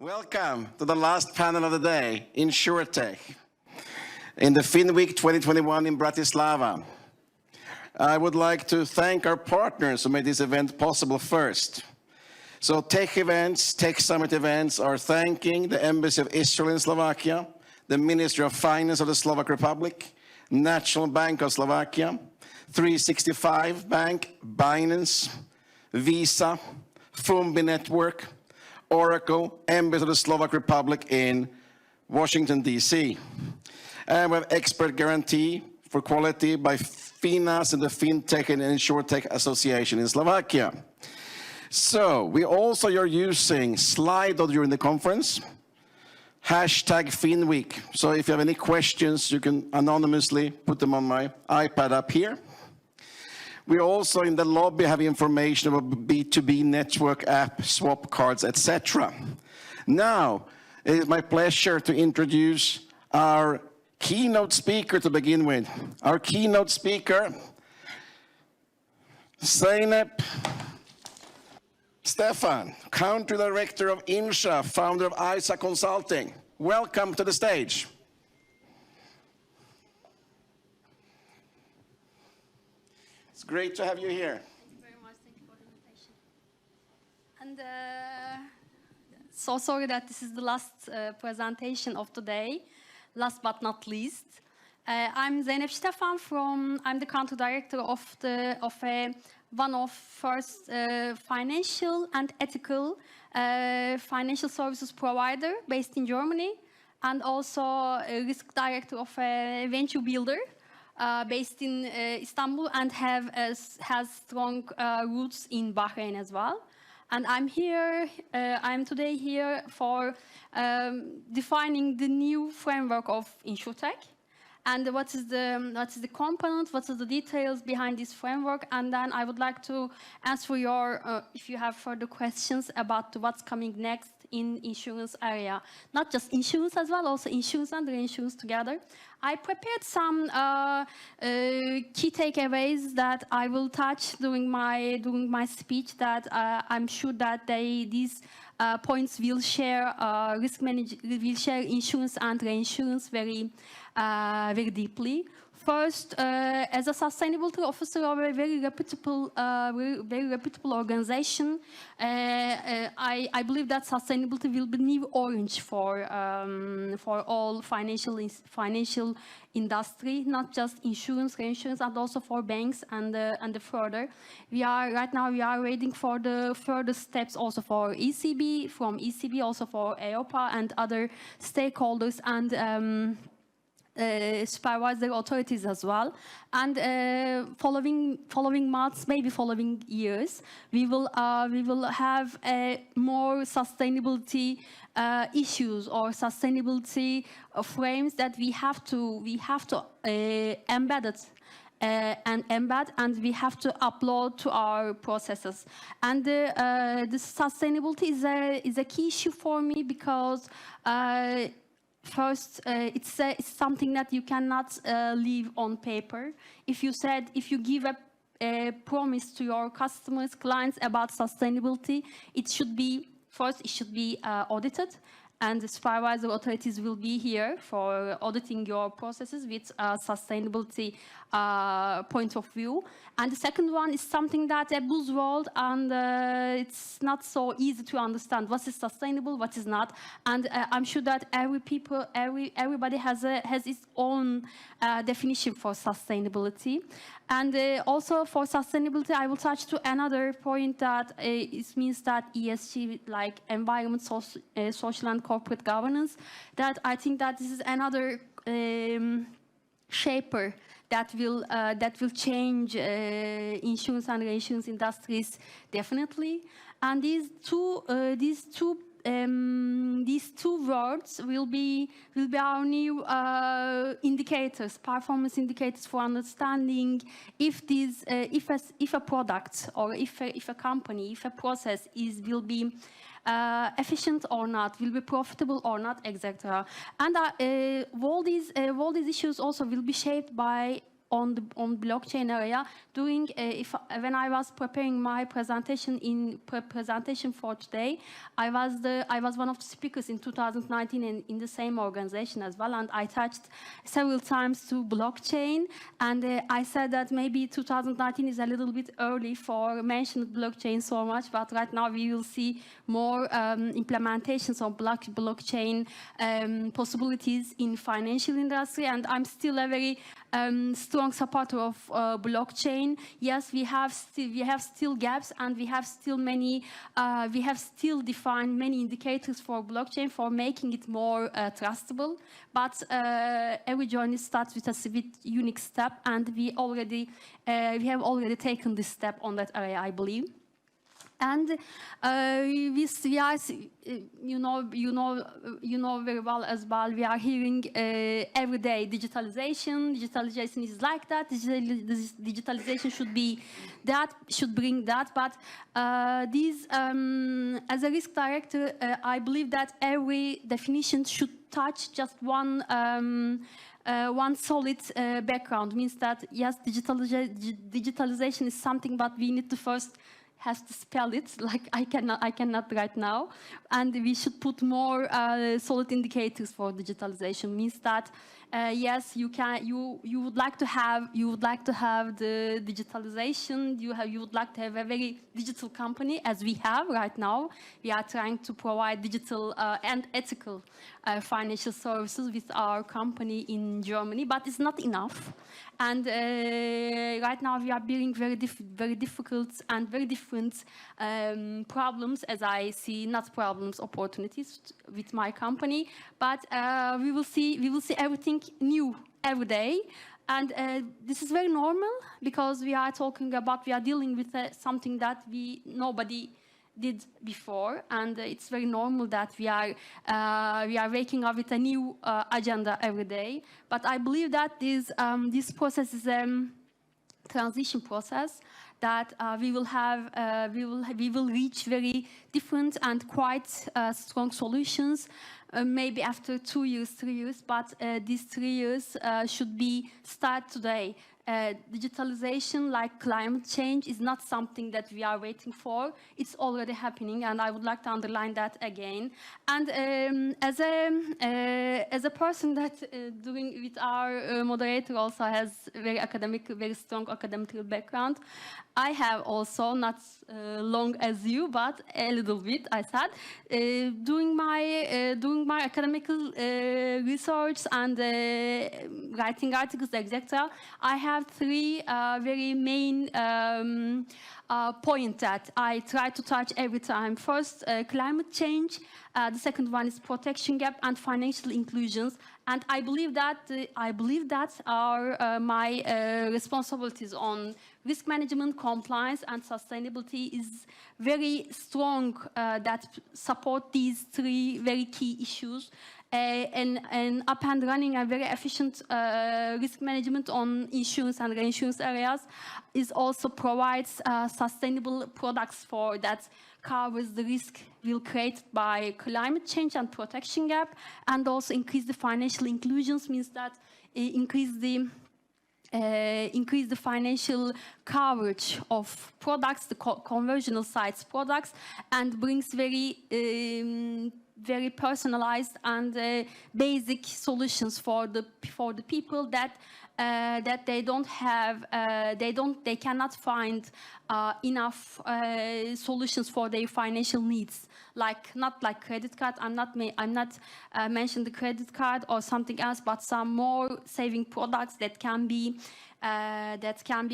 Welcome to the last panel of the day, Insurtech, in the Finweek 2021 in Bratislava. I would like to thank our partners who made this event possible first. So Tech Events, Tech Summit Events are thanking the Embassy of Israel in Slovakia, the Ministry of Finance of the Slovak Republic, National Bank of Slovakia, 365 Bank, Binance, Visa, Fumbi Network, Oracle, Embassy of the Slovak Republic in Washington, D.C. And we have expert guarantee for quality by FINAS and the Fintech and Insurtech Association in Slovakia. So we also are using Slido during the conference, hashtag Finweek. So if you have any questions, you can anonymously put them on my iPad up here. We also in the lobby have information about B2B network app, swap cards, etc. Now, it is my pleasure to introduce our keynote speaker to begin with. Our keynote speaker, Zeynep Stefan, Country Director of Insha, founder of ISA Consulting. Welcome to the stage. It's great to have you here. Thank you very much. Thank you for the invitation. And so sorry that this is the last presentation of today. Last but not least, I'm Zeynep Stefan I'm the country director of one of first financial and ethical financial services provider based in Germany, and also a risk director of a venture builder based in Istanbul and has strong roots in Bahrain as well. And I'm today here for defining the new framework of Insurtech, and what is the component, what are the details behind this framework, and then I would like to answer if you have further questions about what's coming next in insurance area. Not just insurance as well, also insurance and reinsurance together. I prepared some key takeaways that I will touch during my speech. That I'm sure that these points will share insurance and reinsurance very deeply. First, as a sustainability officer of a very reputable organization, I believe that sustainability will be new orange for all financial industry, not just insurance, reinsurance, and also for banks and the further. Right now we are waiting for the further steps also for ECB, from ECB, also for EIOPA and other stakeholders and supervisory authorities as well. And following months, maybe following years, we will have more sustainability issues or sustainability frames that we have to embed it. And we have to upload to our processes. And this sustainability is a key issue for me because first, it's something that you cannot leave on paper. If you give a promise to your customers, clients about sustainability, it should be audited, and the supervisory authorities will be here for auditing your processes with sustainability point of view. And the second one is something that a buzzword, and it's not so easy to understand what is sustainable, what is not. And I'm sure that everybody has its own definition for sustainability. And also for sustainability, I will touch to another point that it means that ESG, like environment, social and corporate governance, that I think that this is another shaper that will change insurance and reinsurance industries definitely. And these two words will be our new indicators, performance indicators for understanding if a product or if a company, if a process will be efficient or not, will be profitable or not, etc. And all these issues also will be shaped by on blockchain area. When I was preparing my presentation for today, I was one of the speakers in 2019 in the same organization as well, and I touched several times to blockchain, and I said that maybe 2019 is a little bit early for mentioning blockchain so much, but right now we will see more implementations of blockchain possibilities in financial industry, and I'm still a very strong supporter of blockchain. Yes, we have still gaps, and we have still defined many indicators for blockchain for making it more trustable. But every journey starts with a unique step, and we have already taken this step on that area, I believe. And we are, you know very well as well. We are hearing every day digitalization. Digitalization is like that. Digitalization should be that, should bring that. But as a risk director, I believe that every definition should touch just one solid background. Means that yes, digitalization is something, but we need to first has to spell it, like I cannot right now, and we should put more solid indicators for digitalization. Means that yes, you would like to have the digitalization. You would like to have a very digital company as we have right now. We are trying to provide digital and ethical financial services with our company in Germany, but it's not enough. And right now we are bearing very difficult and very different problems, as I see, not problems, opportunities with my company. But we will see everything new every day. And this is very normal, because we are dealing with something that nobody did before, and it's very normal that we are waking up with a new agenda every day. But I believe that this process is a transition process, that we will reach very different and quite strong solutions. Maybe after 2 years, 3 years, but these 3 years should start today. Digitalization, like climate change, is not something that we are waiting for. It's already happening, and I would like to underline that again. And as a person that doing with our moderator also has very strong academic background, I have also not long as you, but a little bit. I said doing my academic research and writing articles, etc. I have 3 very main points that I try to touch every time. First, climate change. The second one is protection gap and financial inclusions. And I believe that are my responsibilities on risk management, compliance, and sustainability is very strong that support these 3 very key issues. And up and running a very efficient risk management on insurance and reinsurance areas is also provides sustainable products for that covers the risk will create by climate change and protection gap, and also increase the financial inclusions, means that increase the financial coverage of products, the conversional sites products, and brings very personalized and basic solutions for the people that they cannot find enough solutions for their financial needs. Not like credit card. I'm not mentioning the credit card or something else, but some more saving products that can be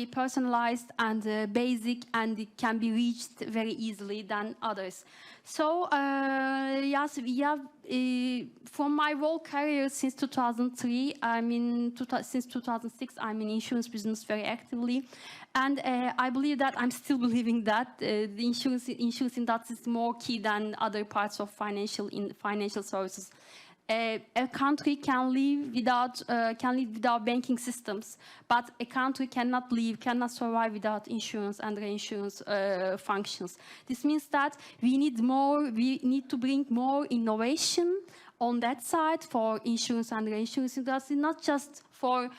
personalized and basic, and it can be reached very easily than others. So yes, we have from my whole career since 2003. Since 2006, I'm in insurance business very actively, and I believe that I'm still believing that the insurance industry is more key than other parts of financial services. A country can live without banking systems, but a country cannot survive without insurance and reinsurance functions. This means that we need to bring more innovation on that side for insurance and reinsurance industry, not just for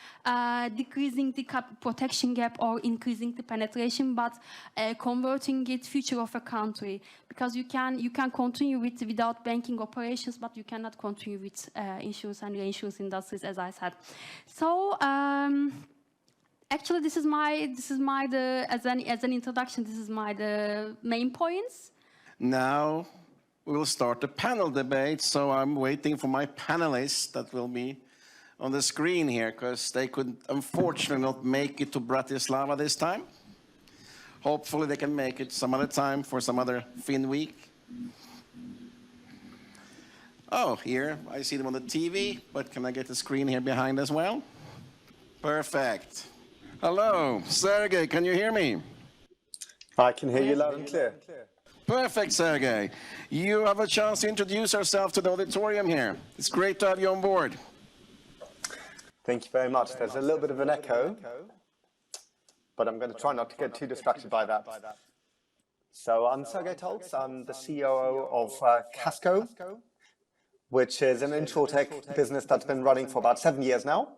decreasing the protection gap or increasing the penetration, but converting it future of a country, because you can continue without banking operations, but you cannot continue with insurance and reinsurance industries, as I said. So actually, this is my as an introduction. This is the main points. Now we'll start the panel debate. So I'm waiting for my panelists that will be on the screen here, because they could unfortunately not make it to Bratislava this time. Hopefully they can make it some other time for some other Finweek. Oh, here, I see them on the TV, but can I get the screen here behind as well? Perfect. Hello, Sergej, can you hear me? I can hear you loud and clear. Perfect, Sergej. You have a chance to introduce yourself to the auditorium here. It's great to have you on board. Thank you very much. There's a little bit of an echo, but I'm going to try not to get too distracted by that. So I'm Sergej Tolz. I'm the COO of KASKO, which is an insurtech business that's been running for about 7 years now.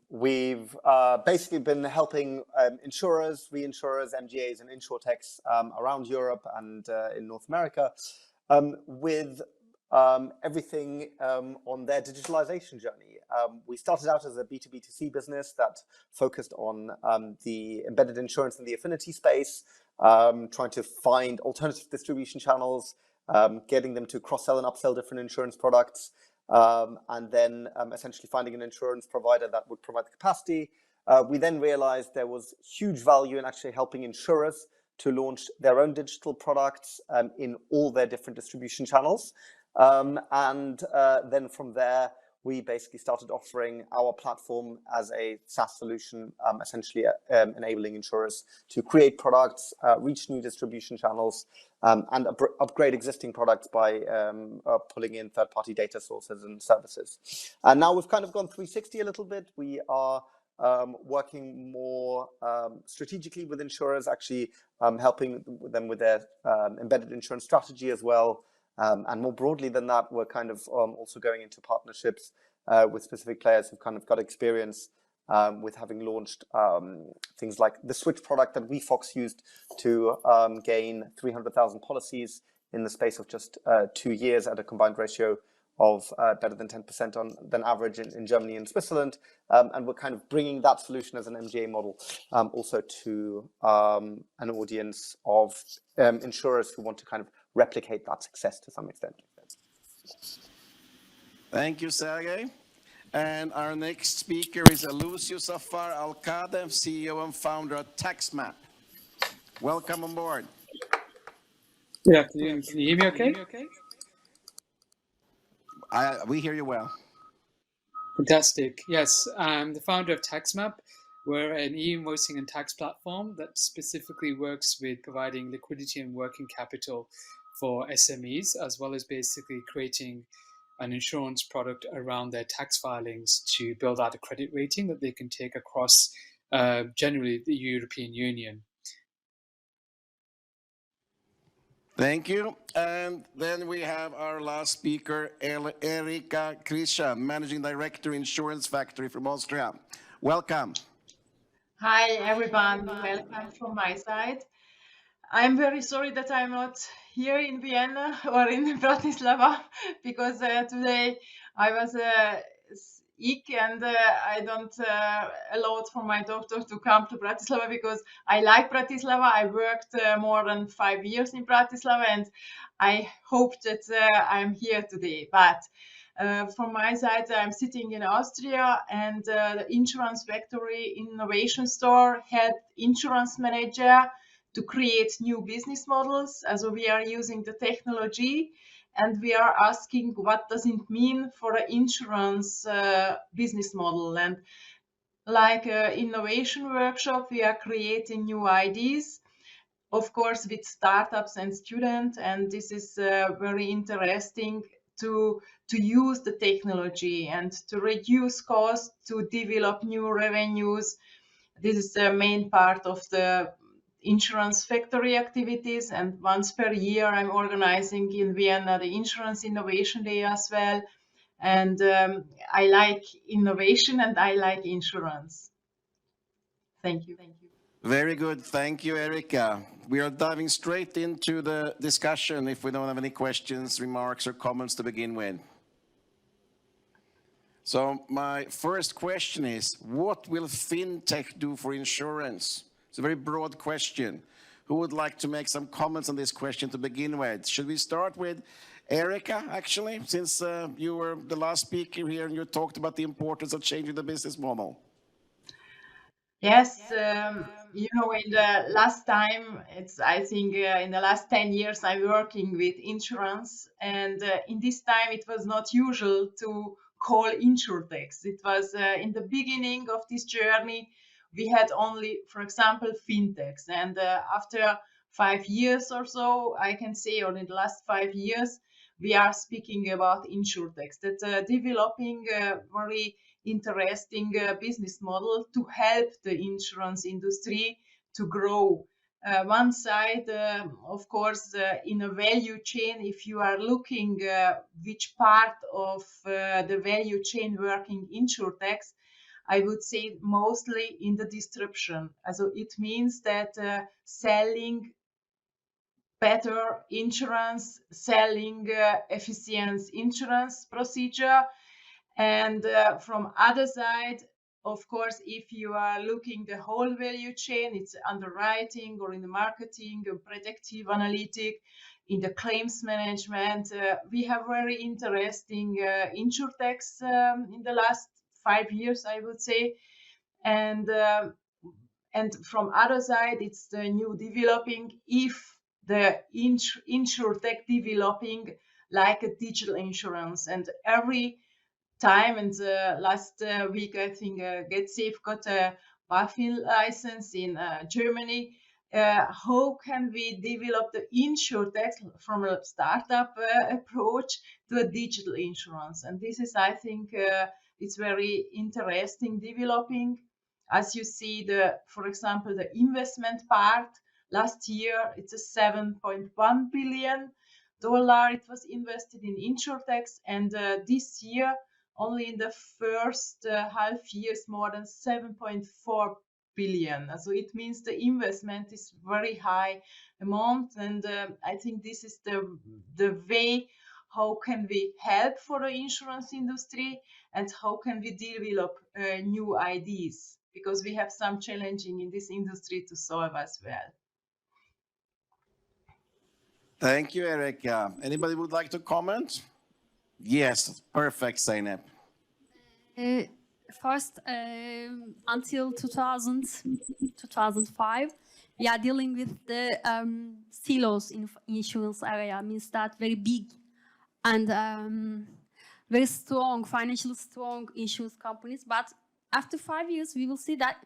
We've basically been helping insurers, reinsurers, MGAs, and insurtechs around Europe and in North America with everything on their digitalization journey. We started out as a B2B2C business that focused on the embedded insurance in the affinity space, trying to find alternative distribution channels, getting them to cross-sell and upsell different insurance products. And then essentially finding an insurance provider that would provide the capacity. We then realized there was huge value in actually helping insurers to launch their own digital products in all their different distribution channels. And then from there, we basically started offering our platform as a SaaS solution, essentially enabling insurers to create products, reach new distribution channels, and upgrade existing products by pulling in third-party data sources and services. And now we've kind of gone 360 a little bit. We are working more strategically with insurers, actually helping them with their embedded insurance strategy as well. And more broadly than that, we're kind of also going into partnerships with specific players who've kind of got experience with having launched things like the Switch product that WeFox used to gain 300,000 policies in the space of just 2 years at a combined ratio of better than 10% than average in Germany and Switzerland. And we're kind of bringing that solution as an MGA model also to an audience of insurers who want to kind of replicate that success to some extent. Thank you, Sergej. And our next speaker is Elusio Zafar, Alcalde, CEO and founder of TAXMAP. Welcome on board. Good afternoon. Can you hear me okay? We hear you well. Fantastic. Yes, I'm the founder of TAXMAP. We're an e-invoicing and tax platform that specifically works with providing liquidity and working capital for SMEs, as well as basically creating an insurance product around their tax filings to build out a credit rating that they can take across generally the European Union. Thank you. And then we have our last speaker, Erika, Krizsan, Managing Director, Insurance Factory from Austria. Welcome. Hi, everyone. Welcome from my side. I'm very sorry that I'm not here in Vienna or in Bratislava, because today I was sick and I don't allow it for my doctor to come to Bratislava, because I like Bratislava. I worked more than 5 years in Bratislava, and I hope that I'm here today. But from my side, I'm sitting in Austria, and the Insurance Factory Innovation Store head insurance manager to create new business models. So we are using the technology, and we are asking what does it mean for an insurance business model. And like an innovation workshop, we are creating new ideas, of course, with startups and students. And this is very interesting to use the technology and to reduce costs, to develop new revenues. This is the main part of the Insurance Factory activities, and once per year I'm organizing in Vienna the Insurance Innovation Day as well. And I like innovation and I like insurance. Thank you. Very good. Thank you, Erika. We are diving straight into the discussion if we don't have any questions, remarks, or comments to begin with. So my first question is, what will fintech do for insurance? It's a very broad question. Who would like to make some comments on this question to begin with? Should we start with Erika, actually, since you were the last speaker here and you talked about the importance of changing the business model? Yes, you know, in the last time, I think in the last 10 years, I'm working with insurance. And in this time, it was not usual to call insurtechs. It was in the beginning of this journey, we had only, for example, fintechs. And after 5 years or so, I can say, or in the last 5 years, we are speaking about insurtechs that developing very interesting business model to help the insurance industry to grow. One side, of course, in a value chain, if you are looking which part of the value chain working insurtechs, I would say mostly in the distribution. So it means that selling better insurance, selling efficient insurance procedure. And from other side, of course, if you are looking the whole value chain, it's underwriting or in the marketing, predictive analytic, in the claims management. We have very interesting insurtechs in the last 5 years, I would say. And from other side, it's the new developing, if the insurtech developing like a digital insurance. And every time, and last week, I think GetSafe got a BaFin license in Germany. How can we develop the insurtech from a startup approach to a digital insurance? And this is, I think, it's very interesting developing. As you see, for example, the investment part, last year, it's a $7.1 billion. It was invested in insurtechs, and this year, only in the first half years, more than 7.4 billion. So it means the investment is very high amount, and I think this is the way how can we help for the insurance industry and how can we develop new ideas, because we have some challenging in this industry to solve as well. Thank you, Erika. Anybody would like to comment? Yes, perfect, Zeynep. First, until 2005, we are dealing with the silos in insurance area, means that very big and very strong, financially strong insurance companies. But after 5 years, we will see that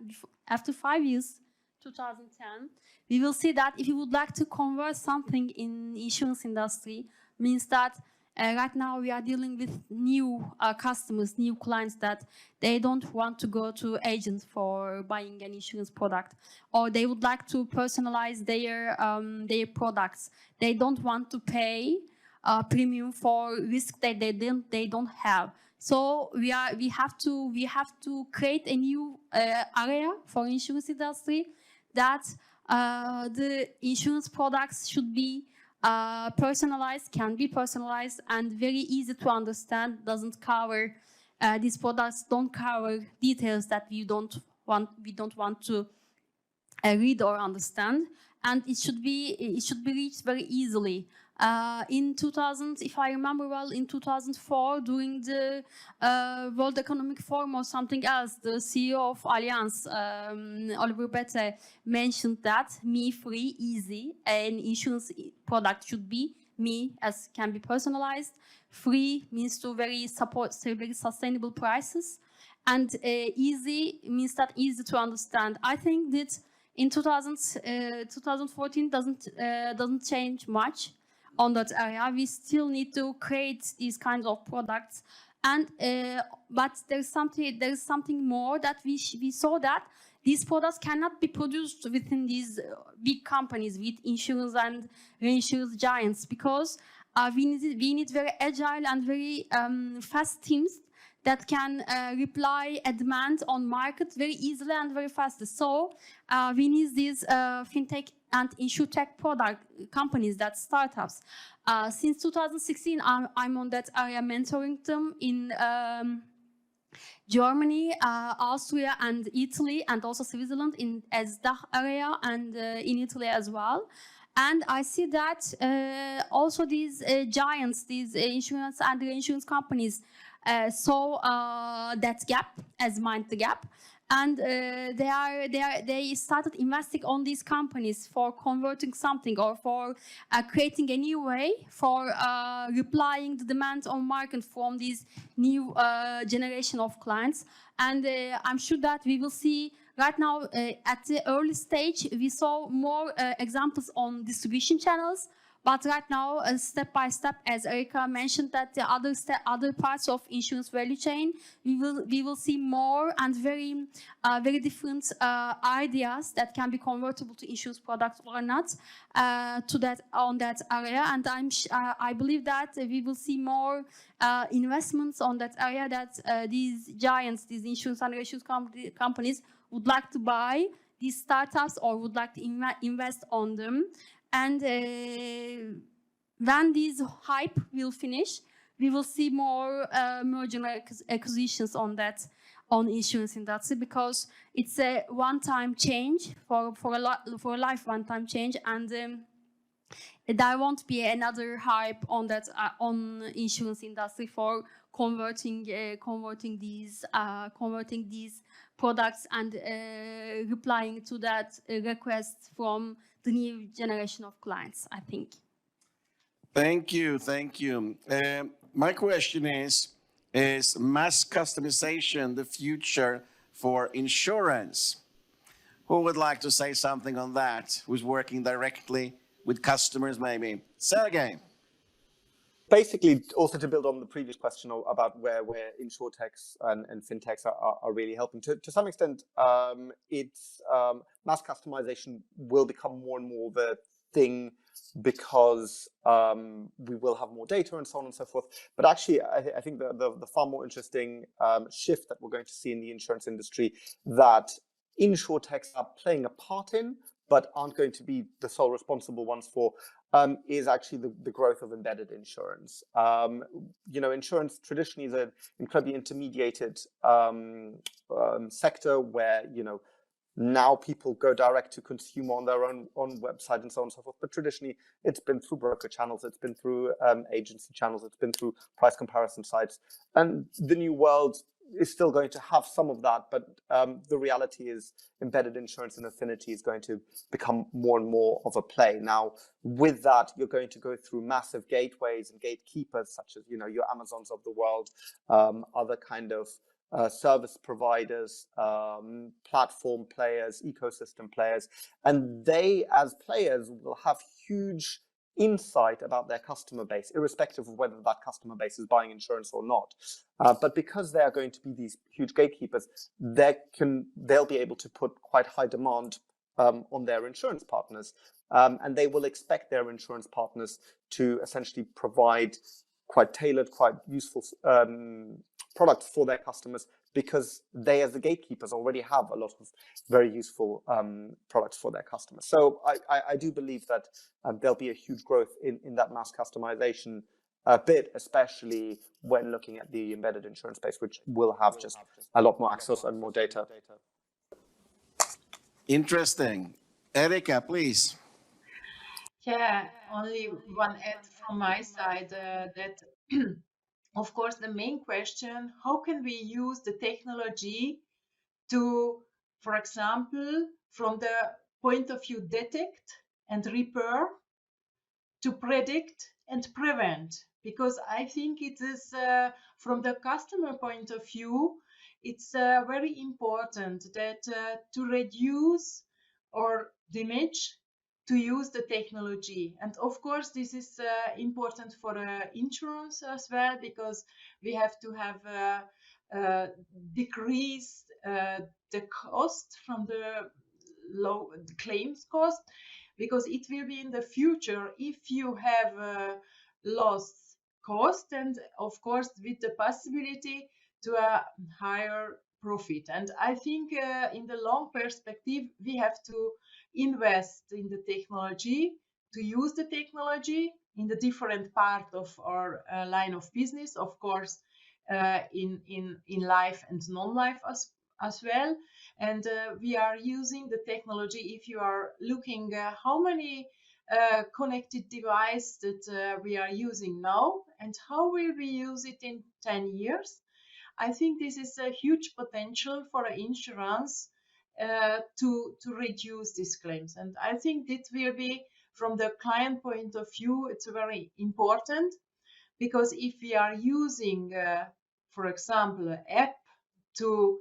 after 5 years, 2010, we will see that if you would like to convert something in insurance industry, means that right now we are dealing with new customers, new clients that they don't want to go to agents for buying an insurance product, or they would like to personalize their products. They don't want to pay premium for risk that they don't have. So we have to create a new area for insurance industry that the insurance products should be personalized, can be personalized, and very easy to understand. Doesn't cover these products don't cover details that we don't want to read or understand, and it should be reached very easily. In 2000, if I remember well, in 2004, during the World Economic Forum or something else, the CEO of Allianz, Oliver Bete, mentioned that me free, easy, an insurance product should be me, as can be personalized. Free means to very sustainable prices, and easy means that easy to understand. I think that in 2014 doesn't change much on that area. We still need to create these kinds of products, and but there's something more that we saw that these products cannot be produced within these big companies with insurance and reinsurance giants, because we need very agile and very fast teams that can reply a demand on market very easily and very fast. So we need these fintech and insurtech product companies, that startups. Since 2016, I'm on that area mentoring them in Germany, Austria, and Italy, and also Switzerland in as DACH area, and in Italy as well. And I see that also these giants, these insurance and reinsurance companies, saw that gap, as mind the gap, and they started investing on these companies for converting something, or for creating a new way for replying the demand on market from these new generation of clients. And I'm sure that we will see right now at the early stage, we saw more examples on distribution channels. But right now, step by step, as Erika mentioned, that the other parts of insurance value chain, we will see more and very different ideas that can be convertible to insurance products or not on that area. And I believe that we will see more investments on that area, that these giants, these insurance and reinsurance companies would like to buy these startups or would like to invest on them. And when this hype will finish, we will see more merger acquisitions on insurance industry, because it's a one-time change for a life one-time change, and there won't be another hype on that on insurance industry for converting these products and replying to that request from the new generation of clients, I think. Thank you. My question is mass customization the future for insurance? Who would like to say something on that? Who's working directly with customers, maybe? Sergej. Basically, also to build on the previous question about where insurtechs and fintechs are really helping. To some extent, it's mass customization will become more and more the thing, because we will have more data and so on and so forth. But actually, I think the far more interesting shift that we're going to see in the insurance industry, that insurtechs are playing a part in, but aren't going to be the sole responsible ones for, is actually the growth of embedded insurance. Insurance traditionally is an incredibly intermediated sector where, now people go direct to consumer on their own website and so on and so forth. But traditionally, it's been through broker channels, it's been through agency channels, it's been through price comparison sites. And the new world is still going to have some of that, but the reality is embedded insurance and affinity is going to become more and more of a play. Now, with that, you're going to go through massive gateways and gatekeepers, such as your Amazons of the world, other kind of service providers, platform players, ecosystem players, and they, as players, will have huge insight about their customer base, irrespective of whether that customer base is buying insurance or not. But because they are going to be these huge gatekeepers, they'll be able to put quite high demand on their insurance partners, and they will expect their insurance partners to essentially provide quite tailored, quite useful products for their customers, because they, as the gatekeepers, already have a lot of very useful products for their customers. So I do believe that there'll be a huge growth in that mass customization bit, especially when looking at the embedded insurance space, which will have just a lot more access and more data. Interesting. Erika, please. Yeah, only one add from my side, that of course the main question, how can we use the technology to, for example, from the point of view detect and repair, to predict and prevent? Because I think it is from the customer point of view, it's very important that to reduce or damage, to use the technology. And of course, this is important for insurance as well, because we have to have decrease the cost from the low claims cost, because it will be in the future, if you have loss cost, and of course with the possibility to a higher profit. And I think in the long perspective, we have to invest in the technology, to use the technology in the different part of our line of business, of course, in life and non-life as well. And we are using the technology. If you are looking how many connected device that we are using now and how will we use it in 10 years, I think this is a huge potential for insurance to reduce these claims. And I think it will be, from the client point of view, it's very important, because if we are using, for example, an app to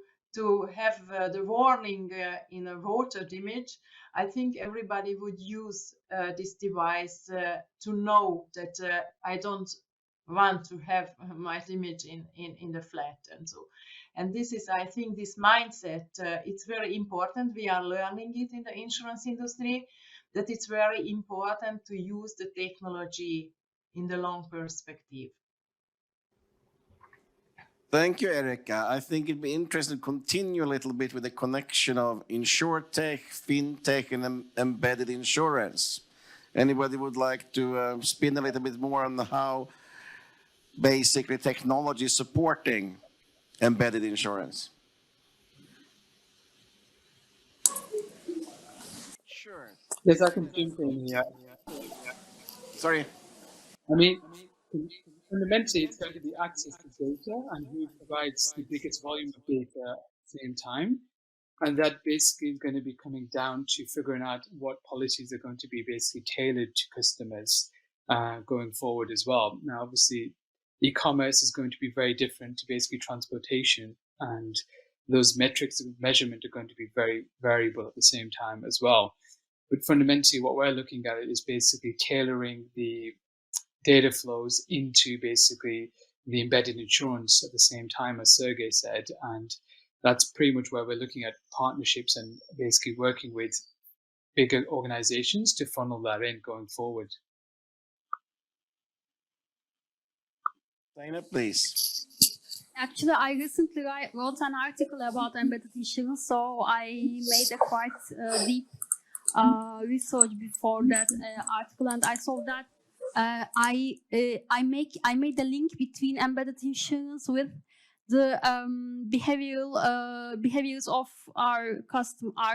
have the warning in a water image, I think everybody would use this device to know that I don't want to have my image in the flat. And so, and this is, I think, this mindset, it's very important. We are learning it in the insurance industry, that it's very important to use the technology in the long perspective. Thank you, Erika. I think it'd be interesting to continue a little bit with the connection of InsurTech, FinTech, and embedded insurance. Anybody would like to spin a little bit more on how basically technology is supporting embedded insurance? Sure. Yes, I can jump in here. Sorry. I mean, fundamentally, it's going to be access to data and who provides the biggest volume of data at the same time. And that basically is going to be coming down to figuring out what policies are going to be basically tailored to customers going forward as well. Now, obviously, e-commerce is going to be very different to basically transportation, and those metrics of measurement are going to be very variable at the same time as well. But fundamentally, what we're looking at is basically tailoring the data flows into basically the embedded insurance at the same time, as Sergej said. And that's pretty much where we're looking at partnerships and basically working with bigger organizations to funnel that in going forward. Zeynep, please. Actually, I recently wrote an article about embedded insurance, so I made a quite deep research before that article, and I saw that I made a link between embedded insurance with the behaviors of our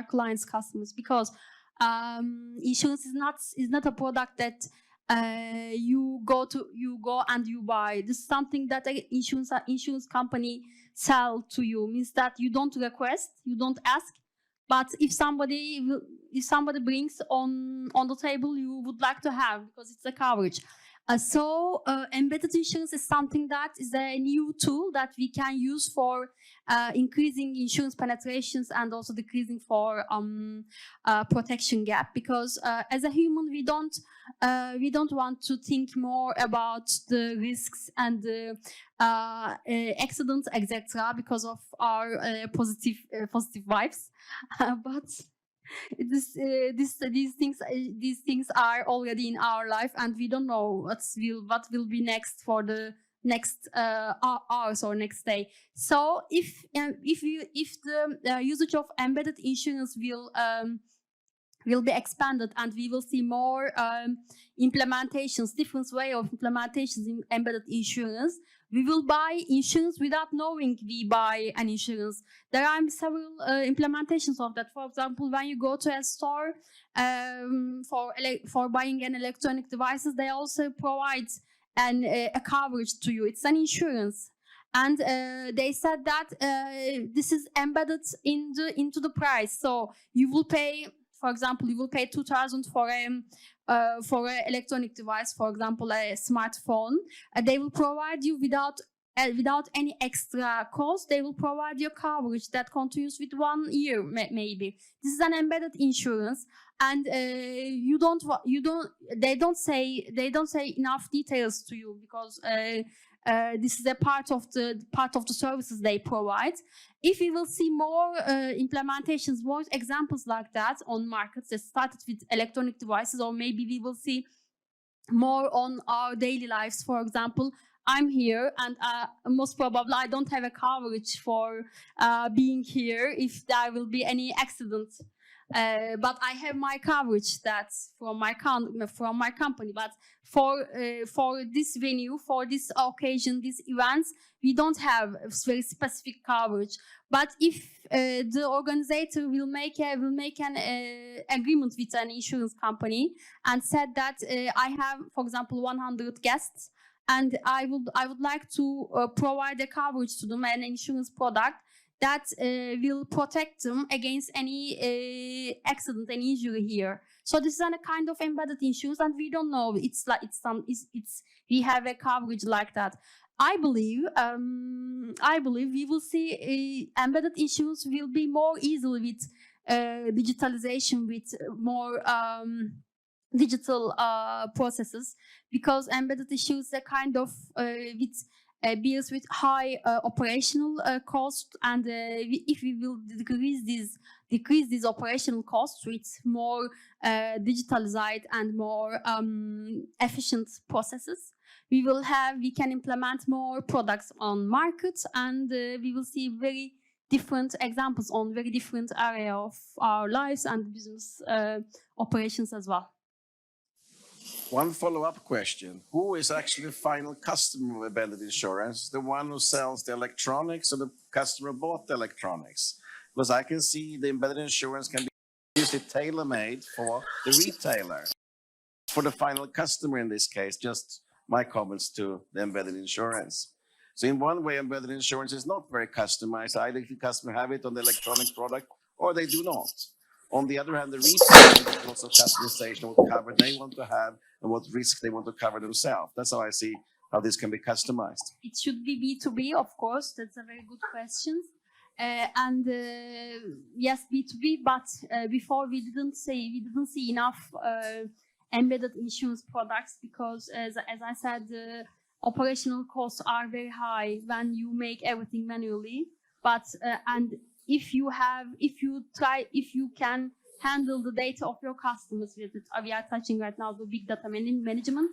clients' customers, because insurance is not a product that you go and you buy. This is something that an insurance company sell to you. Means that you don't request, you don't ask, but if somebody brings on the table, you would like to have, because it's a coverage. So embedded insurance is something that is a new tool that we can use for increasing insurance penetrations and also decreasing for protection gap. Because as a human, we don't want to think more about the risks and the accidents, etc., because of our positive vibes, but these things are already in our life, and we don't know what will be next for the next hours or next day. So if the usage of embedded insurance will be expanded, and we will see more implementations, different way of implementations in embedded insurance, we will buy insurance without knowing we buy an insurance. There are several implementations of that. For example, when you go to a store for buying an electronic devices, they also provide a coverage to you. It's an insurance. And they said that this is embedded into the price. So you will pay, for example, you will pay 2,000 for an electronic device, for example, a smartphone. They will provide you without any extra cost. They will provide you coverage that continues with 1 year, maybe. This is an embedded insurance, and they don't say enough details to you, because this is a part of the services they provide. If we will see more implementations, more examples like that on markets that started with electronic devices, or maybe we will see more on our daily lives. For example, I'm here, and most probably I don't have a coverage for being here if there will be any accident. But I have my coverage that's from my company. But for this venue, for this occasion, these events, we don't have a very specific coverage. But if the organizer will make an agreement with an insurance company and said that I have, for example, 100 guests, and I would like to provide a coverage to them, an insurance product that will protect them against any accident and injury here. So this is a kind of embedded insurance, and we don't know. We have a coverage like that. I believe we will see embedded insurance will be more easily with digitalization, with more digital processes, because embedded insurance are kind of deals with high operational cost, and if we will decrease these operational costs with more digitalized and more efficient processes, we can implement more products on markets, and we will see very different examples on very different area of our lives and business operations as well. One follow-up question. Who is actually the final customer of embedded insurance? The one who sells the electronics, or the customer bought the electronics? Because I can see the embedded insurance can be usually tailor-made for the retailer. For the final customer in this case, just my comments to the embedded insurance. So in one way, embedded insurance is not very customized. Either the customer have it on the electronic product or they do not. On the other hand, the retailer has lots of customization, what cover they want to have and what risk they want to cover themselves. That's how I see how this can be customized. It should be B2B, of course. That's a very good question. Yes, B2B, but before we didn't see enough embedded insurance products, because as I said, the operational costs are very high when you make everything manually. But and if you can handle the data of your customers with it, we are touching right now the big data management,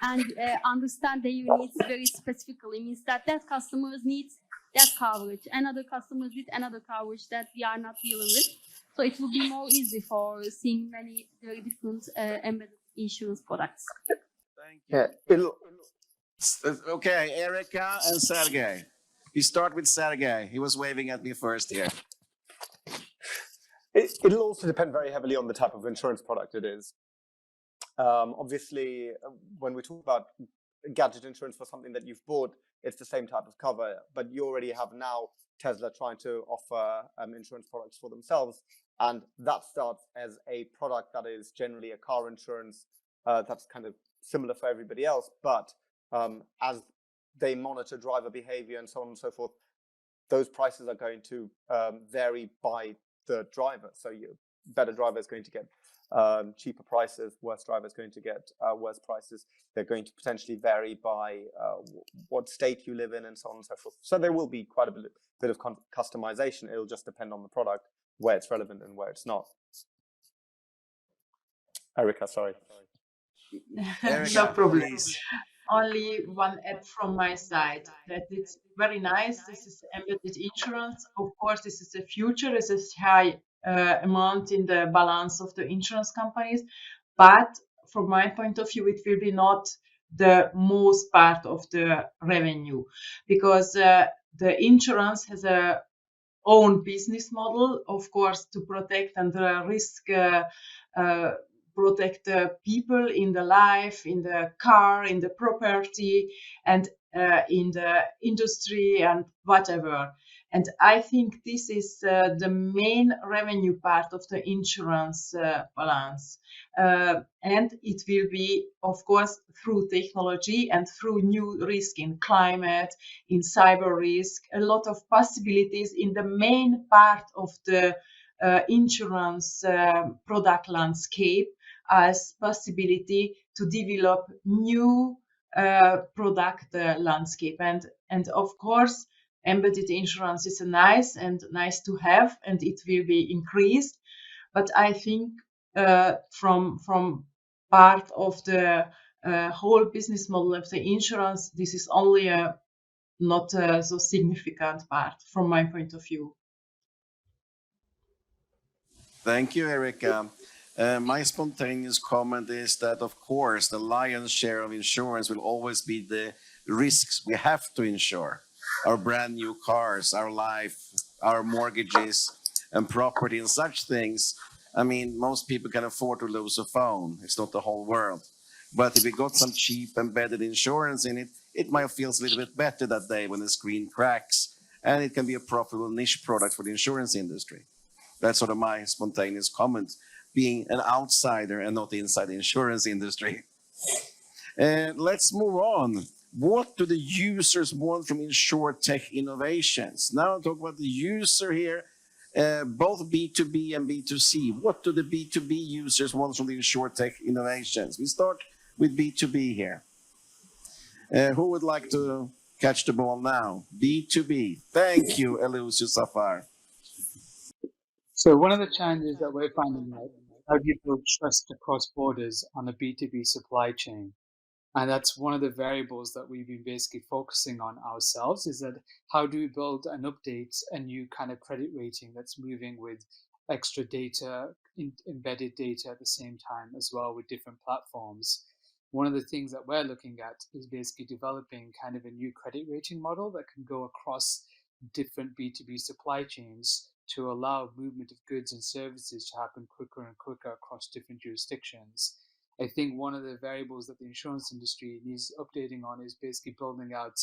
and understand their needs very specifically, means that customer needs that coverage, another customer with another coverage that we are not dealing with. So it will be more easy for seeing many very different embedded insurance products. Thank you. Yeah, okay, Erika and Sergej. We start with Sergej. He was waving at me first here. It'll also depend very heavily on the type of insurance product it is. Obviously, when we talk about gadget insurance for something that you've bought, it's the same type of cover, but you already have now Tesla trying to offer insurance products for themselves, and that starts as a product that is generally a car insurance that's kind of similar for everybody else, but as they monitor driver behavior and so on and so forth, those prices are going to vary by the driver. So better driver is going to get cheaper prices, worse driver is going to get worse prices. They're going to potentially vary by what state you live in and so on and so forth. So there will be quite a bit of customization. It'll just depend on the product, where it's relevant and where it's not. Erika, sorry. Erika, no problem. please. Only one add from my side, that it's very nice. This is embedded insurance. Of course, this is the future. This is high amount in the balance of the insurance companies. But from my point of view, it will be not the most part of the revenue, because the insurance has a own business model, of course, to protect and risk protect the people in the life, in the car, in the property, and in the industry and whatever. And I think this is the main revenue part of the insurance balance. And it will be, of course, through technology and through new risk in climate, in cyber risk, a lot of possibilities in the main part of the insurance product landscape, as possibility to develop new product landscape. And of course, embedded insurance is nice to have, and it will be increased. But I think from part of the whole business model of the insurance, this is only a not so significant part from my point of view. Thank you, Erika. My spontaneous comment is that, of course, the lion's share of insurance will always be the risks we have to insure. Our brand new cars, our life, our mortgages and property and such things. I mean, most people can afford to lose a phone. It's not the whole world. But if we got some cheap embedded insurance in it, it might feel a little bit better that day when the screen cracks. And it can be a profitable niche product for the insurance industry. That's sort of my spontaneous comment, being an outsider and not inside the insurance industry. Let's move on. What do the users want from InsurTech innovations? Now I'll talk about the user here, both B2B and B2C. What do the B2B users want from the InsurTech innovations? We start with B2B here. Who would like to catch the ball now? B2B. Thank you, Elusio, Zafar. So one of the challenges that we're finding is how do you build trust across borders on a B2B supply chain? And that's one of the variables that we've been basically focusing on ourselves, is that how do we build and update a new kind of credit rating that's moving with extra data, embedded data at the same time as well with different platforms. One of the things that we're looking at is basically developing kind of a new credit rating model that can go across different B2B supply chains to allow movement of goods and services to happen quicker and quicker across different jurisdictions. I think one of the variables that the insurance industry needs updating on is basically building out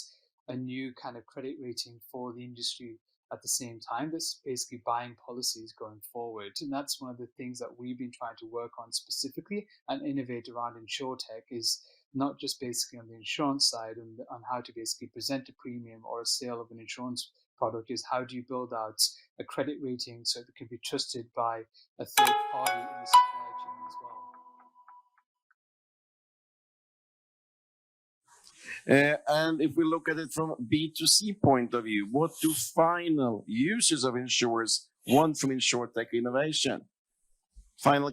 a new kind of credit rating for the industry at the same time that's basically buying policies going forward. And that's one of the things that we've been trying to work on specifically and innovate around InsurTech, is not just basically on the insurance side and on how to basically present a premium or a sale of an insurance product, is how do you build out a credit rating so that it can be trusted by a third party in the supply chain as well. And if we look at it from a B2C point of view, what do final users of insurers want from InsurTech innovation? Final,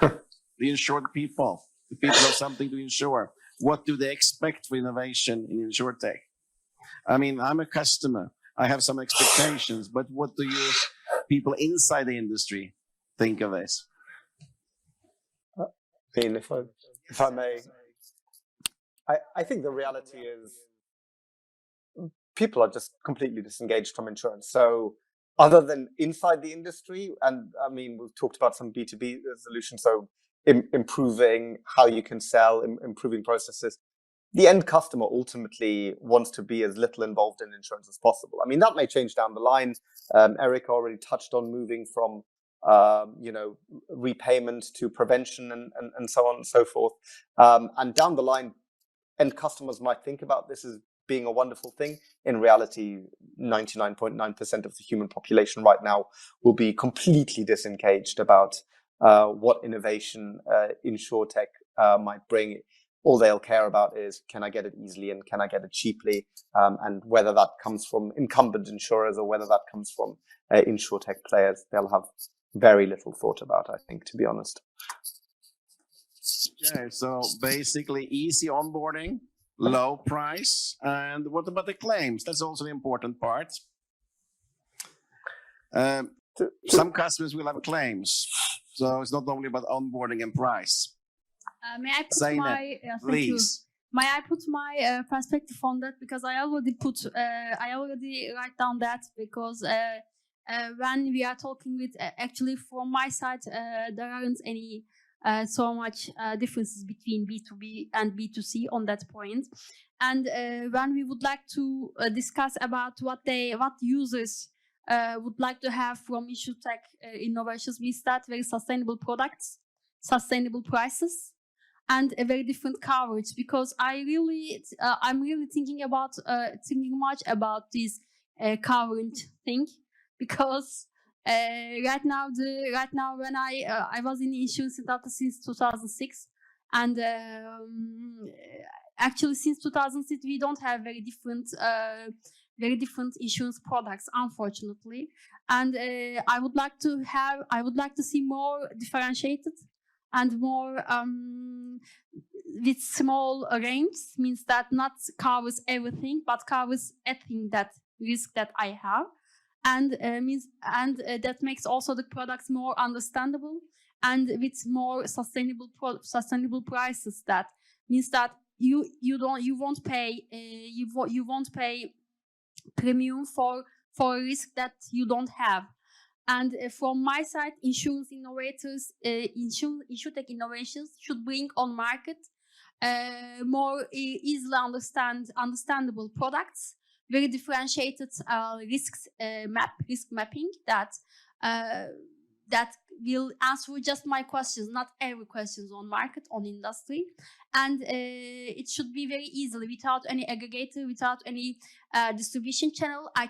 the insured people, the people have something to insure. What do they expect for innovation in InsurTech? I mean, I'm a customer. I have some expectations, but what do you people inside the industry think of this? I mean, if I may, I think the reality is people are just completely disengaged from insurance. So other than inside the industry, and I mean, we've talked about some B2B solutions, so improving how you can sell, improving processes. The end customer ultimately wants to be as little involved in insurance as possible. I mean, that may change down the line. Erika already touched on moving from repayment to prevention and so on and so forth. And down the line, end customers might think about this as being a wonderful thing. In reality, 99.9% of the human population right now will be completely disengaged about what innovation InsurTech might bring. All they'll care about is, can I get it easily and can I get it cheaply? And whether that comes from incumbent insurers or whether that comes from InsurTech players, they'll have very little thought about, I think, to be honest. Okay, so basically easy onboarding, low price, and what about the claims? That's also the important part. Some customers will have claims, so it's not only about onboarding and price. May I put Zeynep, my please. May I put my perspective on that, because I already write down that, because when we are talking with actually from my side there aren't any so much differences between B2B and B2C on that point. And when we would like to discuss about what users would like to have from InsurTech innovations, we start very sustainable products, sustainable prices, and a very different coverage, because I'm really thinking much about this current thing, because right now when I was in the insurance industry since 2006, and actually since 2006 we don't have very different insurance products, unfortunately. And I would like to see more differentiated and more with small range means that not covers everything, but covers everything that risk that I have, and that makes also the products more understandable and with more sustainable prices. That means that you won't pay premium for a risk that you don't have. And from my side, insurance innovators, insurtech innovations should bring on market more easily understandable products, very differentiated risk mapping that will answer just my questions, not every questions on market, on industry. And it should be very easily, without any aggregator, without any distribution channel. I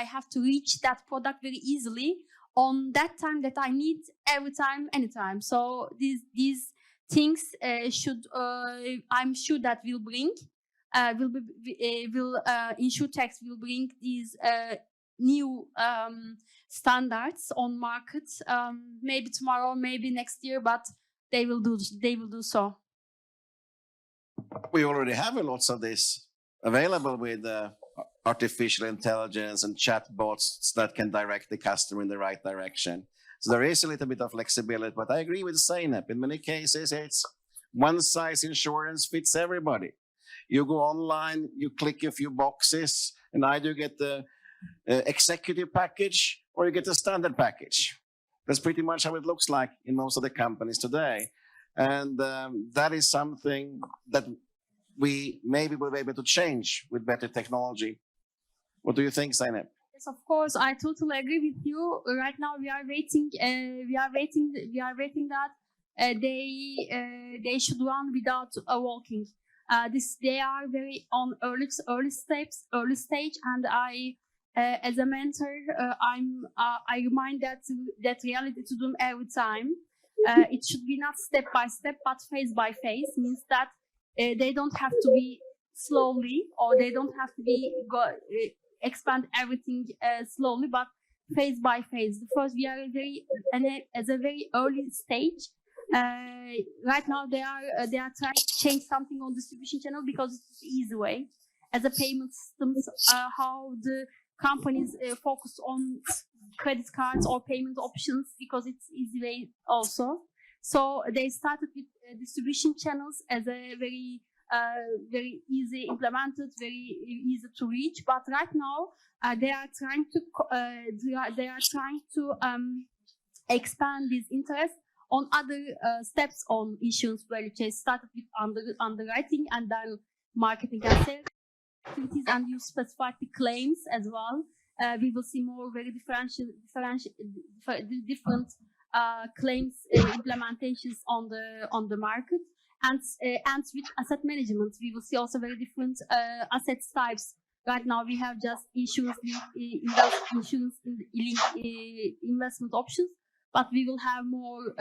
have to reach that product very easily on that time that I need, every time, anytime. So these things should I'm sure that Insurtech will bring these new standards on market, maybe tomorrow, maybe next year, but they will do so. We already have lots of this available with artificial intelligence and chatbots that can direct the customer in the right direction. So there is a little bit of flexibility, but I agree with Zeynep. In many cases, it's one size insurance fits everybody. You go online, you click a few boxes, and either you get the executive package or you get the standard package. That's pretty much how it looks like in most of the companies today. And that is something that we maybe will be able to change with better technology. What do you think, Zeynep? Yes, of course, I totally agree with you. Right now, we are waiting that they should run without walking. They are very on early stage, and I, as a mentor, I remind that reality to them every time. It should be not step by step, but phase by phase. Means that they don't have to be slowly, or they don't have to be expand everything slowly, but phase by phase. First, we are as a very early stage. Right now, they are trying to change something on distribution channel because it's the easy way. As a payment systems, how the companies focus on credit cards or payment options because it's easy way also. So they started with distribution channels as a very easy implemented, very easy to reach. But right now they are trying to expand this interest on other steps on insurance value chain. Started with underwriting and then marketing and sales activities, and you specified the claims as well. We will see more very different claims implementations on the market, and with asset management, we will see also very different asset types. Right now, we have just insurance investment options, but we will have more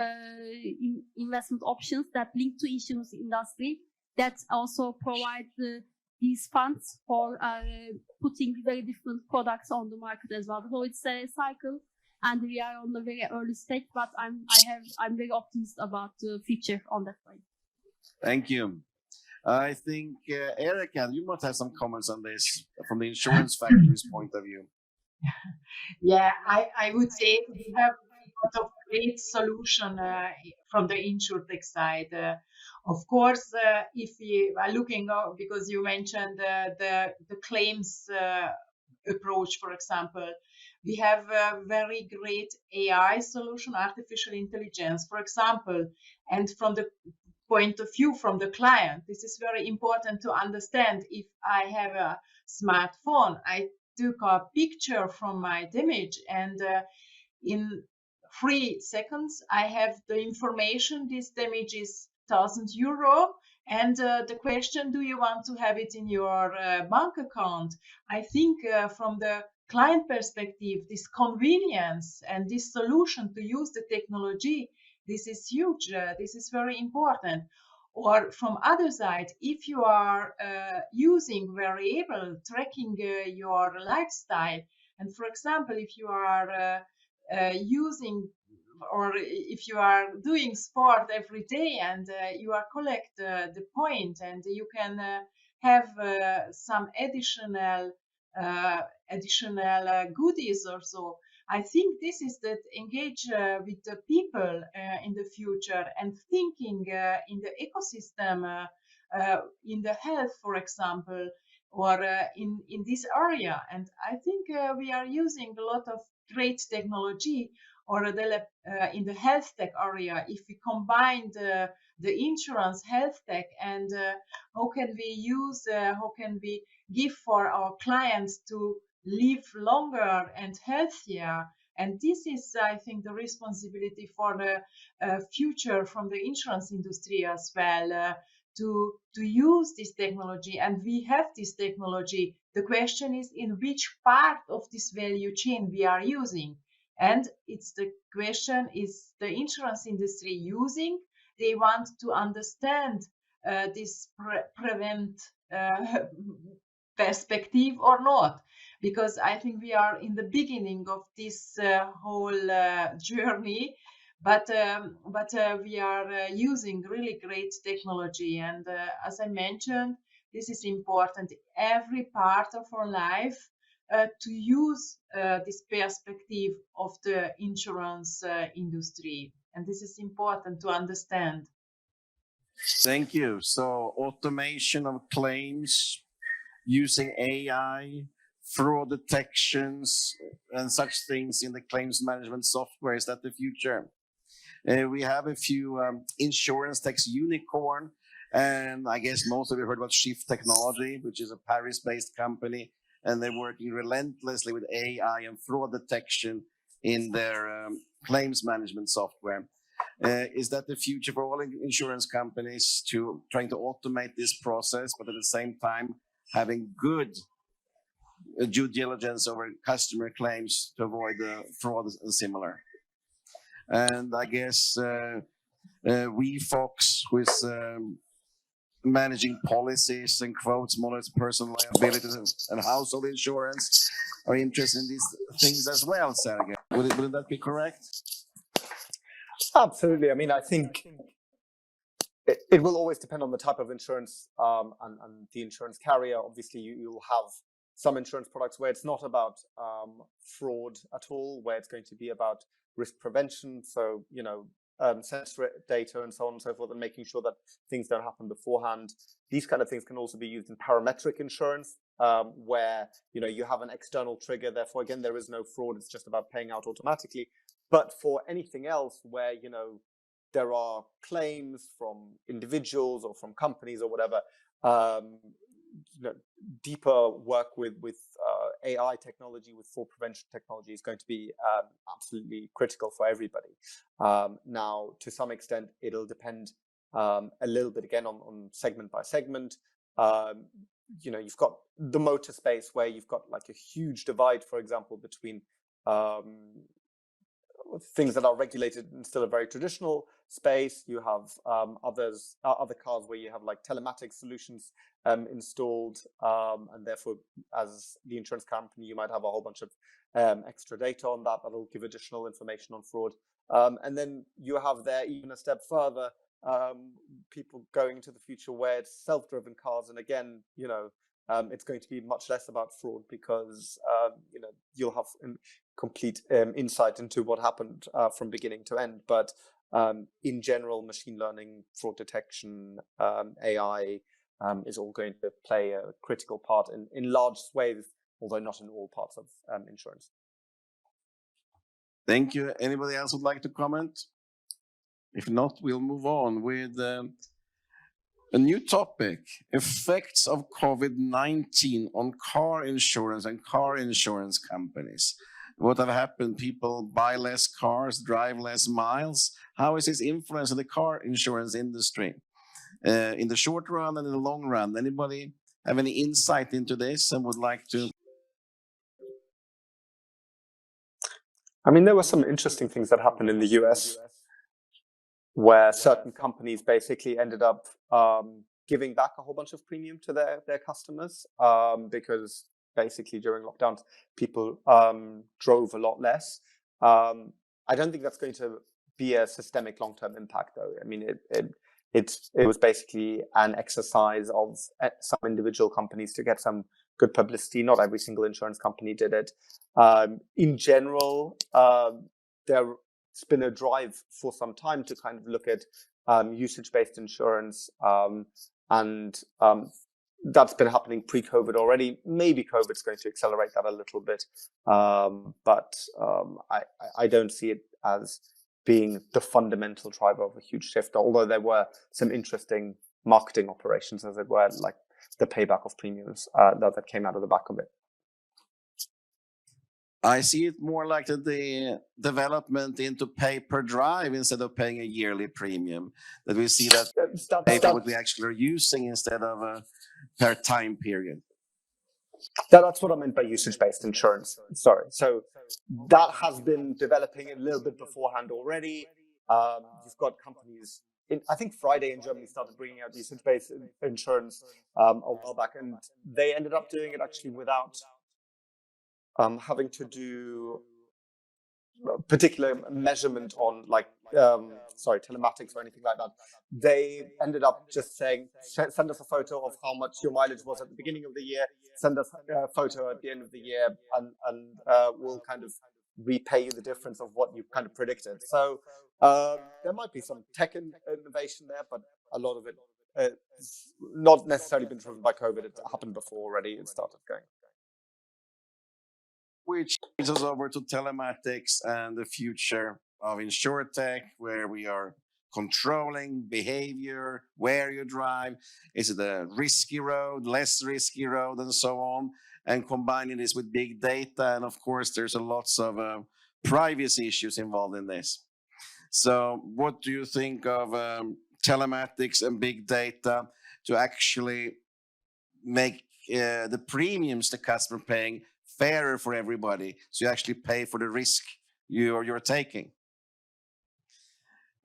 investment options that link to insurance industry that also provide these funds for putting very different products on the market as well. So it's a cycle, and we are on the very early stage, but I'm very optimistic about the future on that point. Thank you. I think, Erika, you might have some comments on this from the insurance factory's point of view. Yeah, I would say we have a lot of great solution from the Insurtech side. Of course, if we are looking, because you mentioned the claims approach, for example, we have a very great AI solution, artificial intelligence, for example, and from the point of view from the client, this is very important to understand. If I have a smartphone, I took a picture from my damage, and in 3 seconds, I have the information. This damage is €1,000, and the question: do you want to have it in your bank account? I think from the client perspective, this convenience and this solution to use the technology, this is huge. This is very important. Or from other side, if you are using variable tracking your lifestyle, and for example, if you are using or if you are doing sport every day and you are collect the point, and you can have some additional goodies or so. I think this is that engage with the people in the future and thinking in the ecosystem, in the health, for example, or in this area. And I think we are using a lot of great technology or in the health tech area. If we combine the insurance health tech, and how can we give for our clients to live longer and healthier. And this is, I think, the responsibility for the future from the insurance industry as well, to use this technology. And we have this technology. The question is in which part of this value chain we are using. And it's the question, is the insurance industry using? They want to understand this prevent perspective or not, because I think we are in the beginning of this whole journey, but we are using really great technology. And as I mentioned, this is important every part of our life, to use this perspective of the insurance industry. And this is important to understand. Thank you. So automation of claims, using AI, fraud detections, and such things in the claims management software, is that the future? We have a few insurance techs unicorn, and I guess most of you heard about Shift Technology, which is a Paris-based company, and they're working relentlessly with AI and fraud detection in their claims management software. Is that the future for all insurance companies, to trying to automate this process, but at the same time having good due diligence over customer claims to avoid fraud and similar? And I guess WeFox, with managing policies and quotes, more as personal liabilities and household insurance, are interested in these things as well, Sergej. Would that be correct? Absolutely. I mean, I think it will always depend on the type of insurance and the insurance carrier. Obviously, you'll have some insurance products where it's not about fraud at all, where it's going to be about risk prevention. So, sensor data and so on and so forth, and making sure that things don't happen beforehand. These kind of things can also be used in parametric insurance, where you have an external trigger. Therefore, again, there is no fraud. It's just about paying out automatically. But for anything else where there are claims from individuals or from companies or whatever, deeper work with AI technology, with fraud prevention technology, is going to be absolutely critical for everybody. Now, to some extent, it'll depend a little bit again on segment by segment. You've got the motor space where you've got like a huge divide, for example, between things that are regulated in still a very traditional space. You have other cars where you have like telematics solutions installed, and therefore, as the insurance company, you might have a whole bunch of extra data on that that'll give additional information on fraud. And then you have there, even a step further, people going into the future where it's self-driven cars, and again, it's going to be much less about fraud, because you'll have complete insight into what happened from beginning to end. But in general, machine learning, fraud detection, AI is all going to play a critical part in large swathes, although not in all parts of insurance. Thank you. Anybody else would like to comment? If not, we'll move on with a new topic: effects of COVID-19 on car insurance and car insurance companies. What have happened? People buy less cars, drive less miles. How is this influencing the car insurance industry in the short run and in the long run? Anybody have any insight into this and would like to? I mean, there were some interesting things that happened in the US, where certain companies basically ended up giving back a whole bunch of premium to their customers, because basically during lockdowns, people drove a lot less. I don't think that's going to be a systemic long-term impact, though. I mean, it was basically an exercise of some individual companies to get some good publicity. Not every single insurance company did it. In general, there's been a drive for some time to kind of look at usage-based insurance, and that's been happening pre-COVID already. Maybe COVID's going to accelerate that a little bit, but I don't see it as being the fundamental driver of a huge shift, although there were some interesting marketing operations, as it were, like the payback of premiums that came out of the back of it. I see it more like the development into pay per drive instead of paying a yearly premium. That we see that data what we actually are using instead of a per time period. That's what I meant by usage-based insurance. Sorry. So that has been developing a little bit beforehand already. You've got companies, I think Friday in Germany started bringing out usage-based insurance a while back, and they ended up doing it actually without having to do particular measurement on telematics or anything like that. They ended up just saying, send us a photo of how much your mileage was at the beginning of the year, send us a photo at the end of the year, and we'll kind of repay you the difference of what you kind of predicted. So there might be some tech innovation there, but a lot of it it's not necessarily been driven by COVID. It happened before already. It started going. Which brings us over to telematics and the future of InsurTech, where we are controlling behavior, where you drive. Is it a risky road, less risky road, and so on? And combining this with big data. And of course, there's lots of privacy issues involved in this. So what do you think of telematics and big data to actually make the premiums the customer paying fairer for everybody, so you actually pay for the risk you're taking?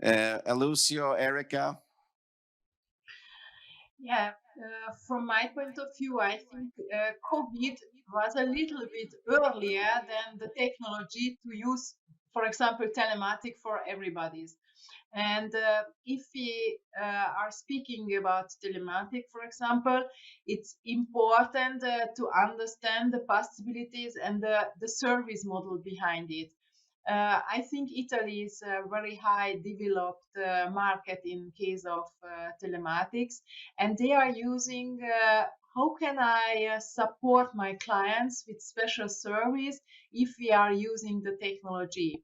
Elusio, Erika? Yeah, from my point of view, I think COVID was a little bit earlier than the technology to use, for example, telematic for everybody's. And if we are speaking about telematic, for example, it's important to understand the possibilities and the service model behind it. I think Italy is a very high developed market in case of telematics, and they are using how can I support my clients with special service if we are using the technology.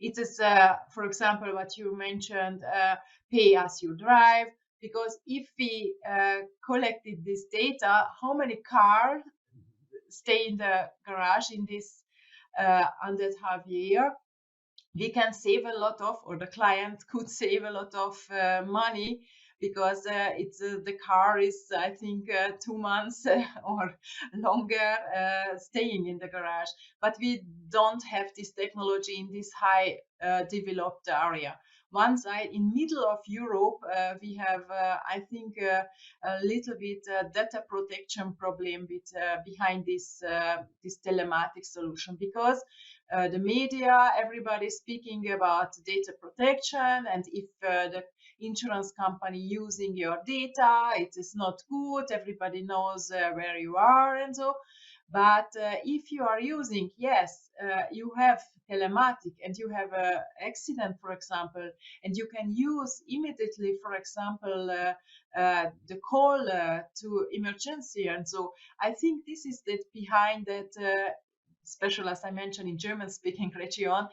It is, for example, what you mentioned, pay as you drive, because if we collected this data, how many cars stay in the garage in this under half year, we can save a lot of, or the client could save a lot of money, because it's the car is, I think, 2 months or longer staying in the garage. But we don't have this technology in this high developed area. One side, in middle of Europe, we have, I think, a little bit data protection problem with behind this this telematics solution, because the media, everybody speaking about data protection, and if the insurance company using your data, it is not good. Everybody knows where you are and so. But if you are using, yes, you have telematic and you have an accident, for example, and you can use immediately, for example, the call to emergency. And so I think this is that behind that. Especially as I mentioned in German-speaking region,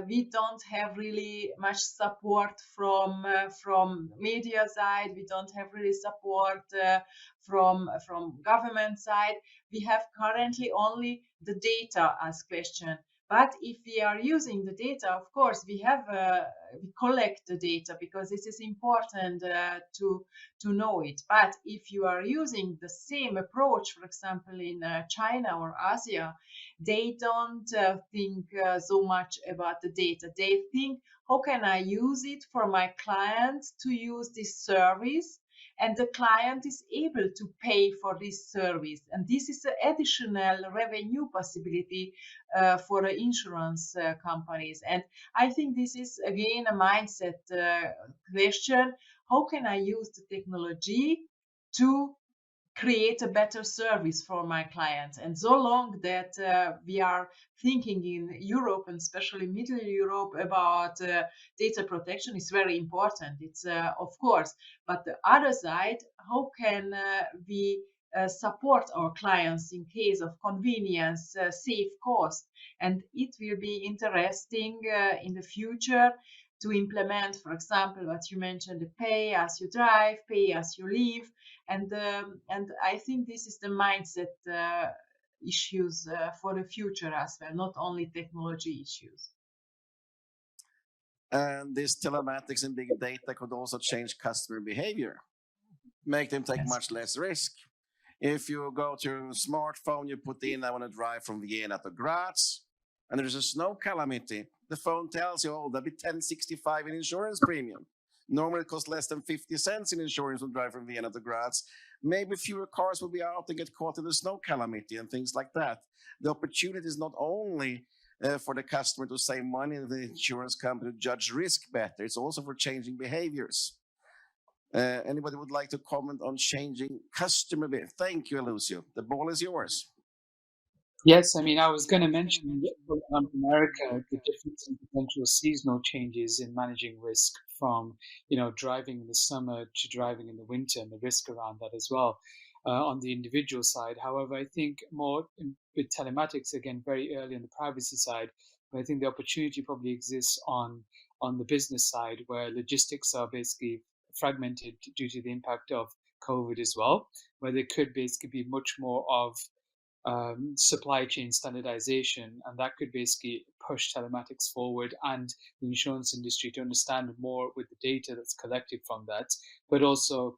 we don't have really much support from media side. We don't have really support from government side. We have currently only the data as question. But if we are using the data, of course, we collect the data, because this is important to know it. But if you are using the same approach, for example, in China or Asia, they don't think so much about the data. They think, how can I use it for my clients to use this service? and the client is able to pay for this service. And this is an additional revenue possibility for the insurance companies. And I think this is again a mindset question. How can I use the technology to create a better service for my clients? And so long that we are thinking in Europe, and especially Middle Europe, about data protection is very important. It's of course, but the other side, how can we support our clients in case of convenience, save cost? And it will be interesting in the future to implement, for example, what you mentioned, the pay as you drive, pay as you leave. And I think this is the mindset issues for the future as well, not only technology issues. And this telematics and big data could also change customer behavior, make them take much less risk. If you go to your smartphone, you put in, I want to drive from Vienna to Graz, and there's a snow calamity, the phone tells you, oh, that'll be $10.65 in insurance premium. Normally it costs less than 50 cents in insurance to drive from Vienna to Graz. Maybe fewer cars will be out and get caught in the snow calamity and things like that. The opportunity is not only for the customer to save money and the insurance company to judge risk better, it's also for changing behaviors. Anybody would like to comment on changing customer behavior? Thank you, Elusio. The ball is yours. Yes, I mean, I was going to mention from America the difference in potential seasonal changes in managing risk from, driving in the summer to driving in the winter, and the risk around that as well on the individual side. However, I think more with telematics, again, very early on the privacy side, but I think the opportunity probably exists on the business side, where logistics are basically fragmented due to the impact of COVID as well, where there could basically be much more of supply chain standardization, and that could basically push telematics forward and the insurance industry to understand more with the data that's collected from that, but also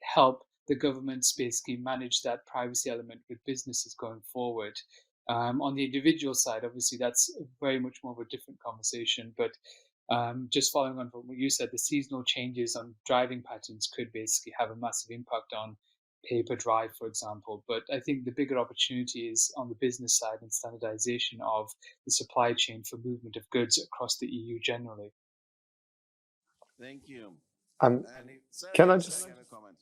help the governments basically manage that privacy element with businesses going forward. On the individual side, obviously, that's very much more of a different conversation, but just following on from what you said, the seasonal changes on driving patterns could basically have a massive impact on pay-per-drive, for example. But I think the bigger opportunity is on the business side and standardization of the supply chain for movement of goods across the EU generally. Thank you. Can I just comment?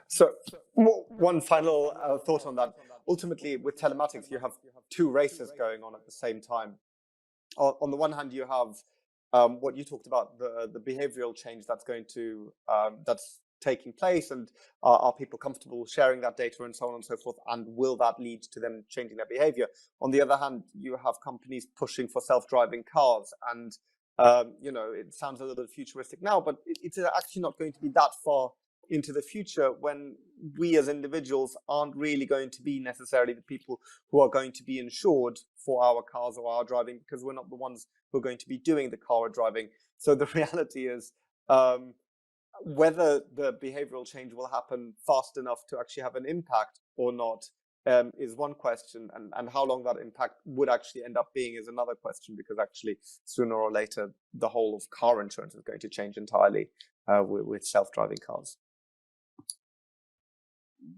So one final thought on that. Ultimately, with telematics, you have two races going on at the same time. On the one hand, you have what you talked about, the behavioral change that's going to that's taking place, and are people comfortable sharing that data and so on and so forth, and will that lead to them changing their behavior? On the other hand, you have companies pushing for self-driving cars, and it sounds a little bit futuristic now, but it's actually not going to be that far into the future, when we as individuals aren't really going to be necessarily the people who are going to be insured for our cars or our driving, because we're not the ones who are going to be doing the car or driving. So the reality is, whether the behavioral change will happen fast enough to actually have an impact or not is one question, and how long that impact would actually end up being is another question, because actually sooner or later the whole of car insurance is going to change entirely with self-driving cars.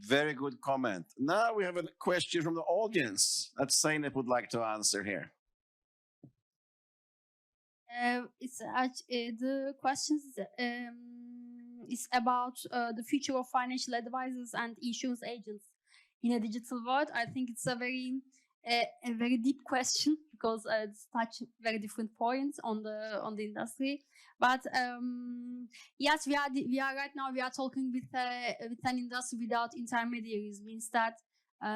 Very good comment. Now we have a question from the audience that Zeynep would like to answer here. The question is about the future of financial advisors and insurance agents in a digital world. I think it's a very deep question, because it's touching very different points on the industry. But yes, we are right now talking with an industry without intermediaries. Means that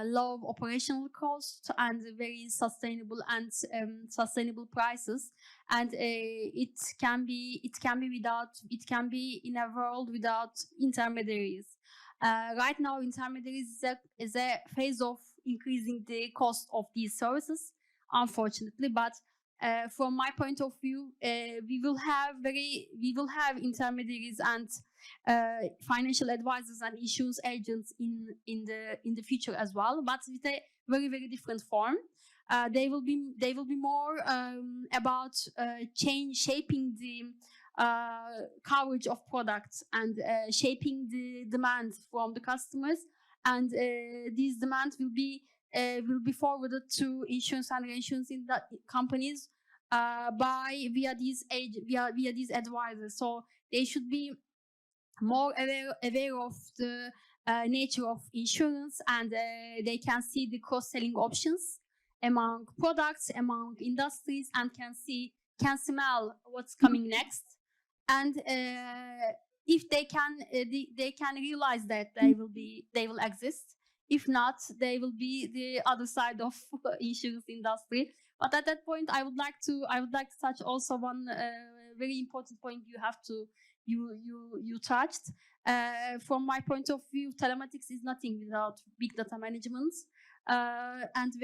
low operational costs and very sustainable sustainable prices, and it can be in a world without intermediaries. Right now, intermediaries is a phase of increasing the cost of these services, unfortunately. But from my point of view, we will have intermediaries and financial advisors and insurance agents in the future as well, but with a very, very different form. They will be more about shaping coverage of products and shaping the demand from the customers, and these demands will be forwarded to insurance and reinsurance companies via these advisors. So they should be more aware of the nature of insurance, and they can see the cross-selling options among products, among industries, and can smell what's coming next. And if they can realize that they will exist. If not, they will be the other side of insurance industry. But at that point, I would like to touch also one very important point you touched. From my point of view, telematics is nothing without big data management, and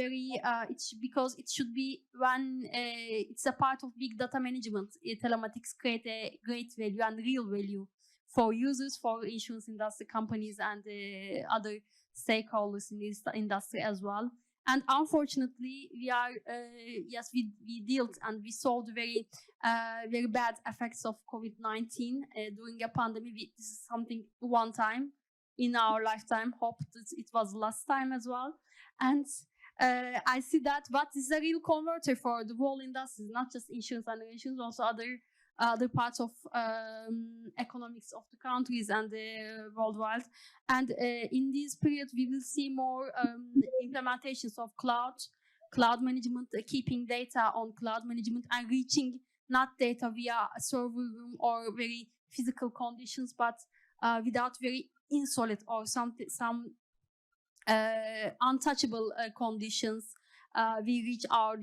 it's because it should be when it's a part of big data management. Telematics create a great value and real value for users, for insurance industry companies, and other stakeholders in this industry as well. And unfortunately, we dealt and we saw the very bad effects of COVID-19 during a pandemic. This is something one time in our lifetime. Hope that it was last time as well. And I see that what is a real converter for the whole industry, not just insurance and reinsurance, also other parts of economics of the countries and worldwide. And in this period, we will see more implementations of cloud management, keeping data on cloud management and reaching not data via a server room or very physical conditions, but without very insolite or some untouchable conditions. We reach our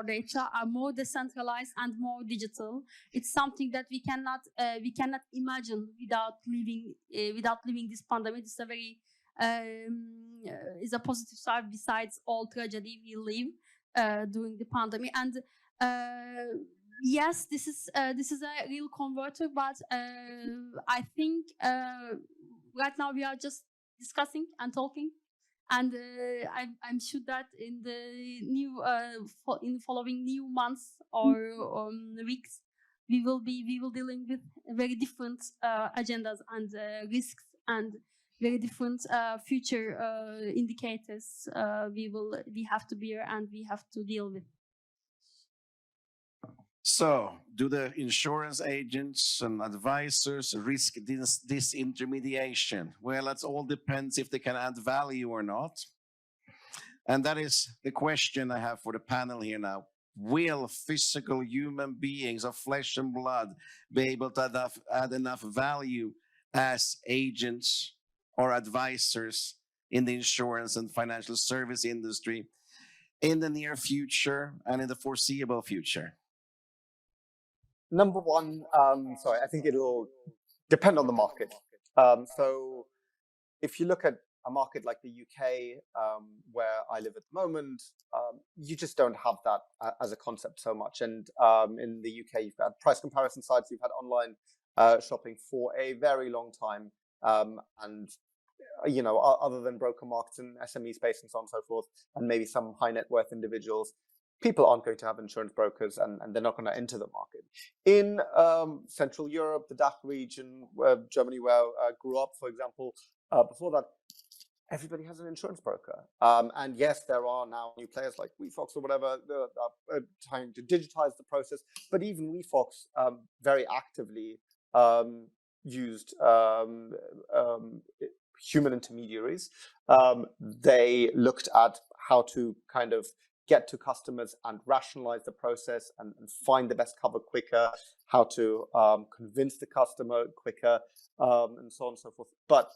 data are more decentralized and more digital. It's something that we cannot imagine without living this pandemic. It's a very is a positive side besides all tragedy we live during the pandemic. And yes, this is a real converter, but I think right now we are just discussing and talking. And I'm sure that in the following new months or weeks, we will dealing with very different agendas and risks and very different future indicators. We have to bear and we have to deal with. So, do the insurance agents and advisors risk disintermediation? Well, it all depends if they can add value or not. And that is the question I have for the panel here now. Will physical human beings of flesh and blood be able to add enough value as agents or advisors in the insurance and financial service industry in the near future and in the foreseeable future? Number one, I think it'll depend on the market. So if you look at a market like the UK, where I live at the moment, you just don't have that as a concept so much. And in the UK, you've had price comparison sites, you've had online shopping for a very long time. And, you know, other than broker markets and SME space and so on and so forth, and maybe some high net worth individuals, people aren't going to have insurance brokers, and they're not going to enter the market. In Central Europe, the DACH region, Germany, where I grew up, for example, before that, everybody has an insurance broker. And yes, there are now new players like WeFox or whatever that are trying to digitize the process. But even WeFox very actively used human intermediaries. They looked at how to kind of get to customers and rationalize the process and find the best cover quicker, how to convince the customer quicker, and so on and so forth. But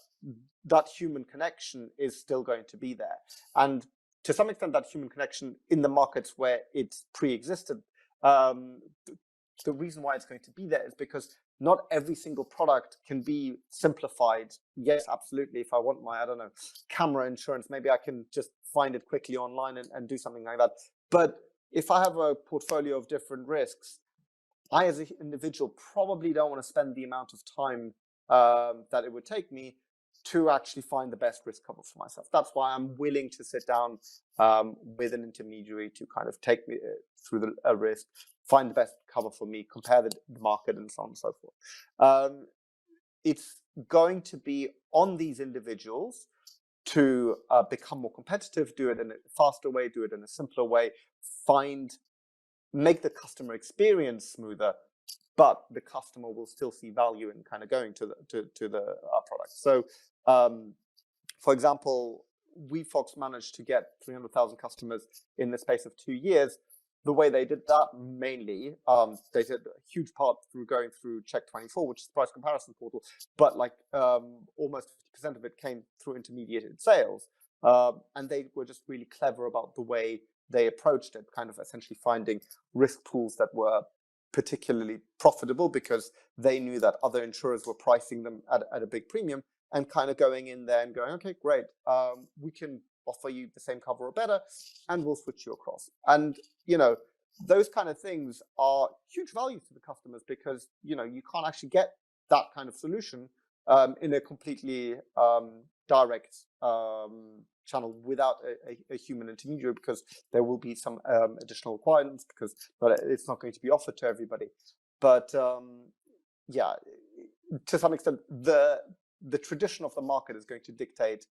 that human connection is still going to be there. And to some extent, that human connection in the markets where it's pre-existed, the reason why it's going to be there is because not every single product can be simplified. Yes, absolutely. If I want my, I don't know, camera insurance, maybe I can just find it quickly online and do something like that. But if I have a portfolio of different risks, I as an individual probably don't want to spend the amount of time that it would take me to actually find the best risk cover for myself. That's why I'm willing to sit down with an intermediary to kind of take me through the risk, find the best cover for me, compare the market, and so on and so forth. It's going to be on these individuals to become more competitive, do it in a faster way, do it in a simpler way, make the customer experience smoother, but the customer will still see value in kind of going to the product. So, for example, WeFox managed to get 300,000 customers in the space of 2 years. The way they did that, mainly, they did a huge part through going through Check24, which is the price comparison portal, but like almost 50% of it came through intermediated sales. And they were just really clever about the way they approached it, kind of essentially finding risk pools that were particularly profitable because they knew that other insurers were pricing them at a big premium, and kind of going in there and going, okay, great, we can offer you the same cover or better, and we'll switch you across. And, you know, those kind of things are huge value to the customers because, you know, you can't actually get that kind of solution in a completely direct channel without a human intermediary, because there will be some additional requirements, because it's not going to be offered to everybody. But yeah, to some extent, the tradition of the market is going to dictate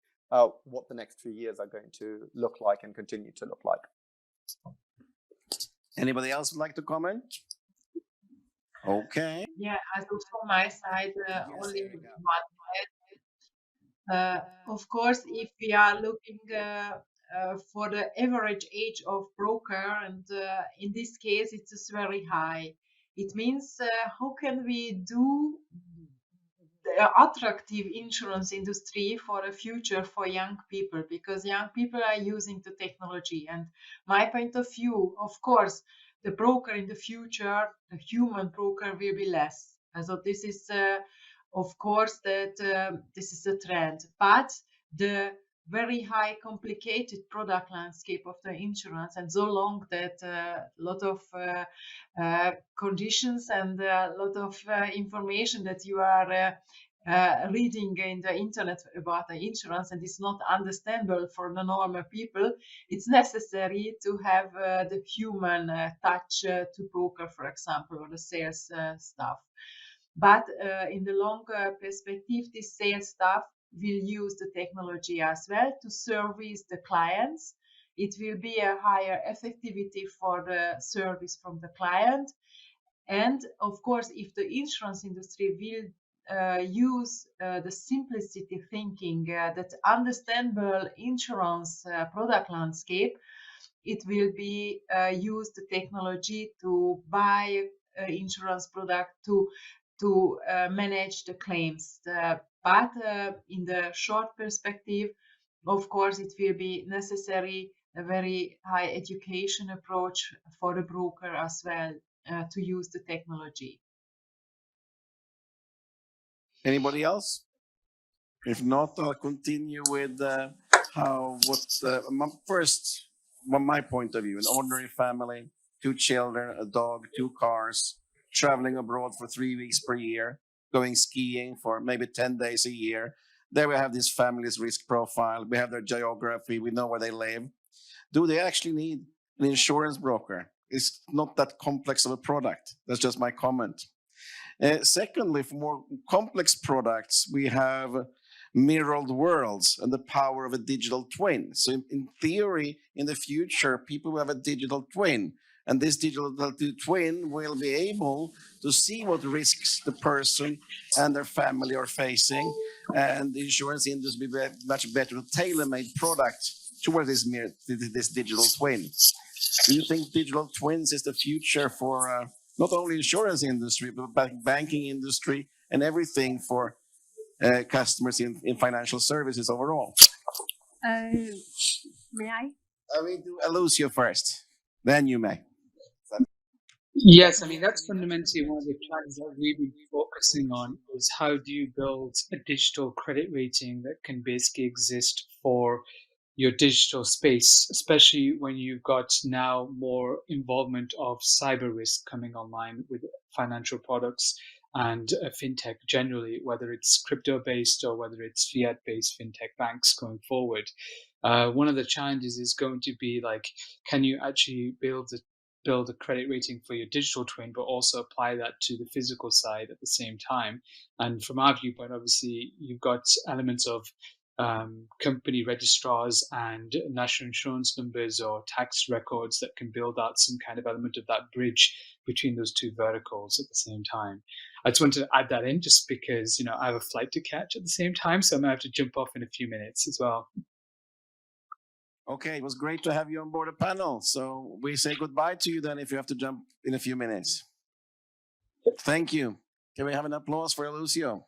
what the next few years are going to look like and continue to look like. Anybody else would like to comment? Okay. Yeah, as from my side, only Erika. one. Of course, if we are looking for the average age of broker, and in this case, it is very high. It means how can we do the attractive insurance industry for the future for young people, because young people are using the technology. And my point of view, of course, the broker in the future, the human broker, will be less. So this is, of course, that this is a trend. But the very high complicated product landscape of the insurance, and so long that a lot of conditions and a lot of information that you are reading in the internet about the insurance, and it's not understandable for the normal people, it's necessary to have the human touch to broker, for example, or the sales staff. But in the longer perspective, this sales staff will use the technology as well to service the clients. It will be a higher effectivity for the service from the client. And of course, if the insurance industry will use the simplicity thinking, that understandable insurance product landscape, it will be use the technology to buy insurance product to manage the claims. But in the short perspective, of course, it will be necessary a very high education approach for the broker as well to use the technology. Anybody else? If not, I'll continue with my point of view, an ordinary family, 2 children, a dog, 2 cars, traveling abroad for 3 weeks per year, going skiing for maybe 10 days a year. There we have this family's risk profile. We have their geography. We know where they live. Do they actually need an insurance broker? It's not that complex of a product. That's just my comment. Secondly, for more complex products, we have mirrored worlds and the power of a digital twin. So in theory, in the future, people will have a digital twin, and this digital twin will be able to see what risks the person and their family are facing, and the insurance industry will be much better to tailor-made product toward this digital twin. Do you think digital twins is the future for not only insurance industry, but banking industry and everything for customers in financial services overall? May I? I will do Elusio first, then you may. Yes, I mean, that's fundamentally one of the trends that we've been focusing on, is how do you build a digital credit rating that can basically exist for your digital space, especially when you've got now more involvement of cyber risk coming online with financial products. and fintech generally, whether it's crypto-based or whether it's fiat-based fintech banks going forward. One of the challenges is going to be like, can you actually build a credit rating for your digital twin, but also apply that to the physical side at the same time? And from our viewpoint, obviously, you've got elements of company registrars and national insurance numbers or tax records that can build out some kind of element of that bridge between those two verticals at the same time. I just wanted to add that in just because, I have a flight to catch at the same time, so I'm going to have to jump off in a few minutes as well. Okay, it was great to have you on board the panel. So we say goodbye to you then if you have to jump in a few minutes. Thank you. Can we have an applause for Elusio?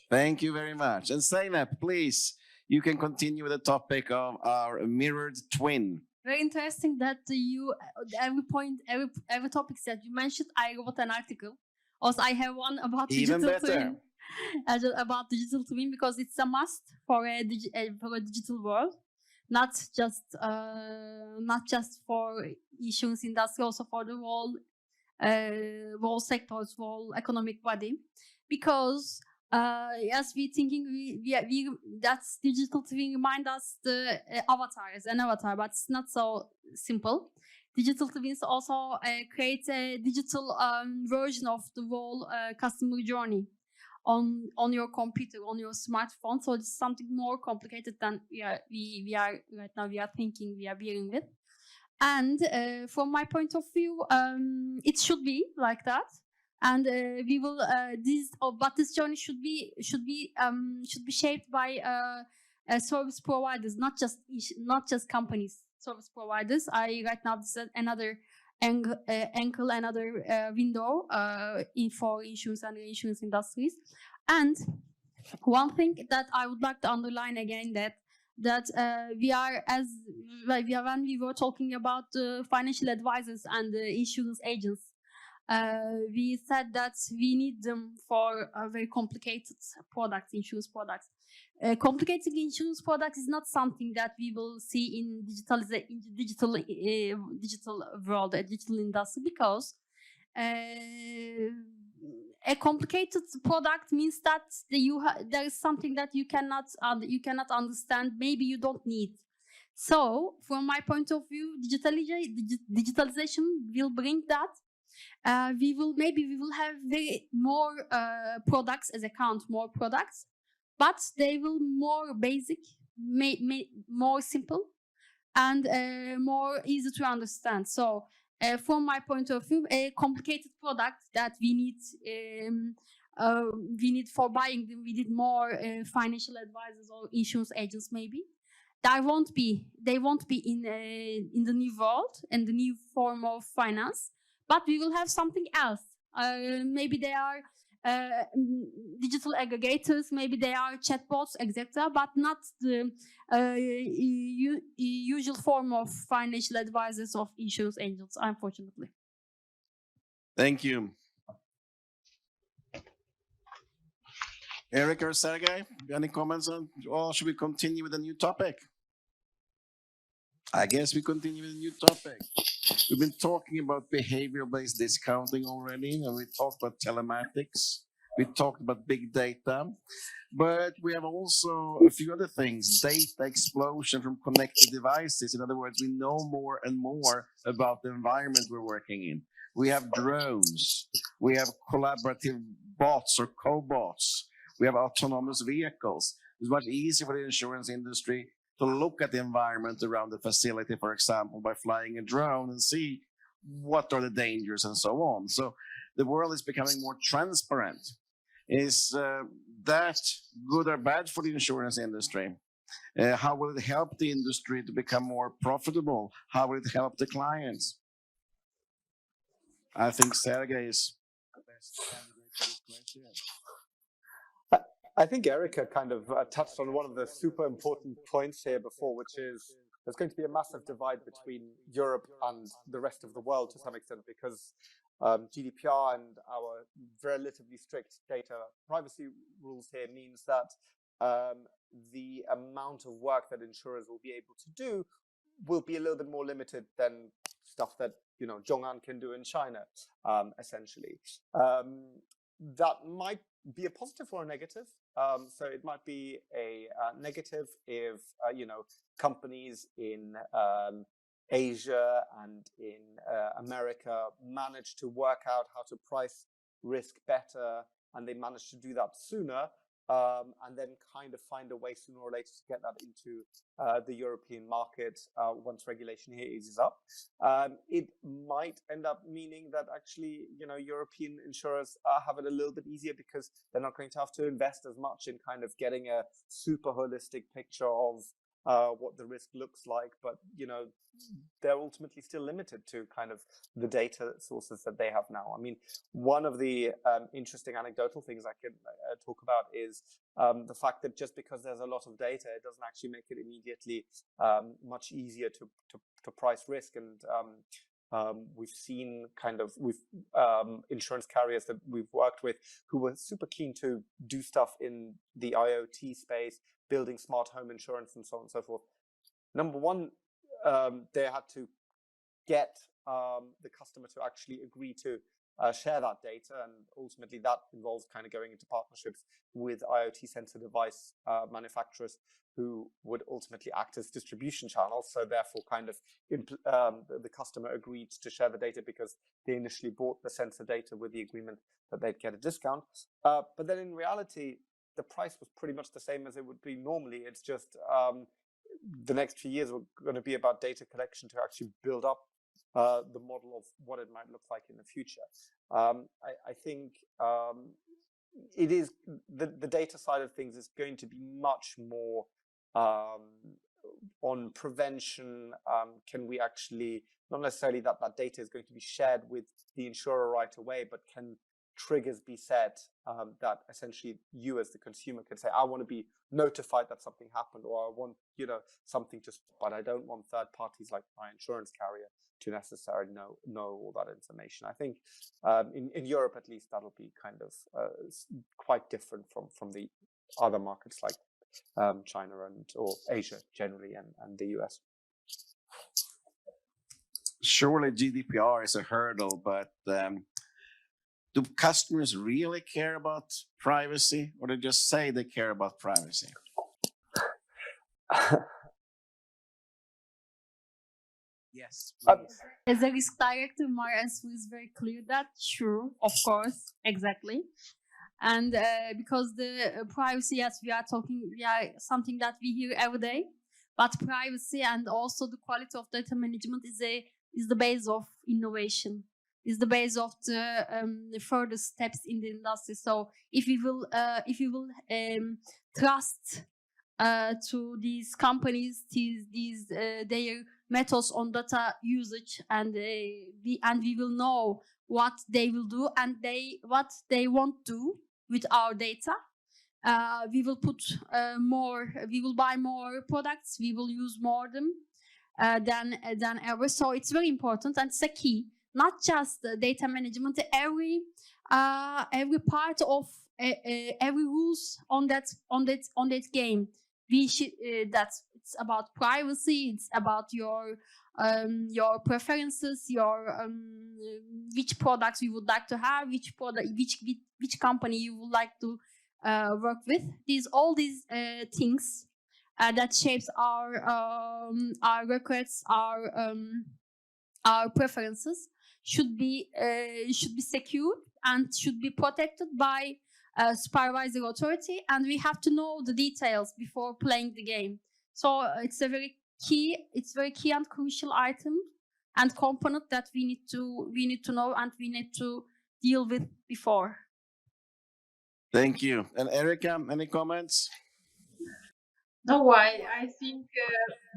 Thank you very much. And Zeynep, please, you can continue with the topic of our mirrored twin. Very interesting that every topic that you mentioned, I wrote an article. Also, I have one about digital twin. About digital twin, because it's a must for a digital world, not just for insurance industry, also for the whole sectors, whole economic body, because as we thinking we that's digital twin remind us the avatar as an avatar, but it's not so simple. Digital twins also create a digital version of the whole customer journey on your computer, on your smartphone. So it's something more complicated than we are right now. We are dealing with. And from my point of view, it should be like that. And we will but this journey should be shaped by service providers, not just companies. Service providers. Right now this is another angle, another window for insurance and reinsurance industries. And one thing that I would like to underline again, that when we were talking about the financial advisors and the insurance agents, we said that we need them for very complicated products, insurance products. Complicated insurance products is not something that we will see in digital world, a digital industry, because a complicated product means that there is something that you cannot understand. Maybe you don't need. So, from my point of view, digitalization will bring that. We will have more products as account, more products, but they will more basic, more simple, and more easy to understand. So, from my point of view, a complicated product that we need for buying them, we need more financial advisors or insurance agents. Maybe they won't be in the new world and the new form of finance, but we will have something else. Maybe they are digital aggregators, maybe they are chatbots, etc., but not the usual form of financial advisors of insurance agents, unfortunately. Thank you. Erika or Sergej, any comments on, or should we continue with a new topic? I guess we continue with a new topic. We've been talking about behavior-based discounting already, and we talked about telematics. We talked about big data, but we have also a few other things. Data explosion from connected devices. In other words, we know more and more about the environment we're working in. We have drones. We have collaborative bots or CoBots. We have autonomous vehicles. It's much easier for the insurance industry to look at the environment around the facility, for example, by flying a drone and see what are the dangers and so on. So the world is becoming more transparent. Is that good or bad for the insurance industry? How will it help the industry to become more profitable? How will it help the clients? I think Sergej is the best candidate for this question. I think Erika kind of touched on one of the super important points here before, which is there's going to be a massive divide between Europe and the rest of the world to some extent, because GDPR and our relatively strict data privacy rules here means that the amount of work that insurers will be able to do will be a little bit more limited than stuff that Johan can do in China, essentially. That might be a positive or a negative. So it might be a negative if companies in Asia and in America manage to work out how to price risk better, and they manage to do that sooner, and then kind of find a way sooner or later to get that into the European market once regulation here eases up. It might end up meaning that actually, European insurers have it a little bit easier because they're not going to have to invest as much in kind of getting a super holistic picture of what the risk looks like, but they're ultimately still limited to kind of the data sources that they have now. I mean, one of the interesting anecdotal things I can talk about is the fact that just because there's a lot of data, it doesn't actually make it immediately much easier to price risk. And we've seen insurance carriers that we've worked with who were super keen to do stuff in the IoT space, building smart home insurance and so on and so forth. Number one, they had to get the customer to actually agree to share that data, and ultimately that involves kind of going into partnerships with IoT sensor device manufacturers who would ultimately act as distribution channels. So therefore kind of the customer agreed to share the data because they initially bought the sensor data with the agreement that they'd get a discount. But then in reality, the price was pretty much the same as it would be normally. It's just the next few years were going to be about data collection to actually build up the model of what it might look like in the future. I think it is the data side of things is going to be much more on prevention. Can we actually, not necessarily that data is going to be shared with the insurer right away, but can triggers be set that essentially you as the consumer can say, I want to be notified that something happened, or I want something to, but I don't want third parties like my insurance carrier to necessarily know all that information. I think in Europe at least that'll be kind of quite different from the other markets like China or Asia generally and the US. Surely GDPR is a hurdle, but do customers really care about privacy, or they just say they care about privacy? Yes. As a risk director, my answer is very clear that sure, of course, exactly. And because the privacy, yes, we are talking, something that we hear every day, but privacy and also the quality of data management is the base of innovation, is the base of the further steps in the industry. So if we will trust to these companies, their methods on data usage, and we will know what they will do and what they won't do with our data. We will put more. We will buy more products. We will use more them than ever. So it's very important, and it's a key. Not just data management. Every part of every rules on that game. We should. That's it's about privacy. It's about your preferences, your which products you would like to have, which company you would like to work with. All these things that shapes our records, our preferences should be secured and should be protected by a supervisory authority, and we have to know the details before playing the game. So it's very key and crucial item and component that we need to know and we need to deal with before. Thank you. And Erika, any comments? No, I think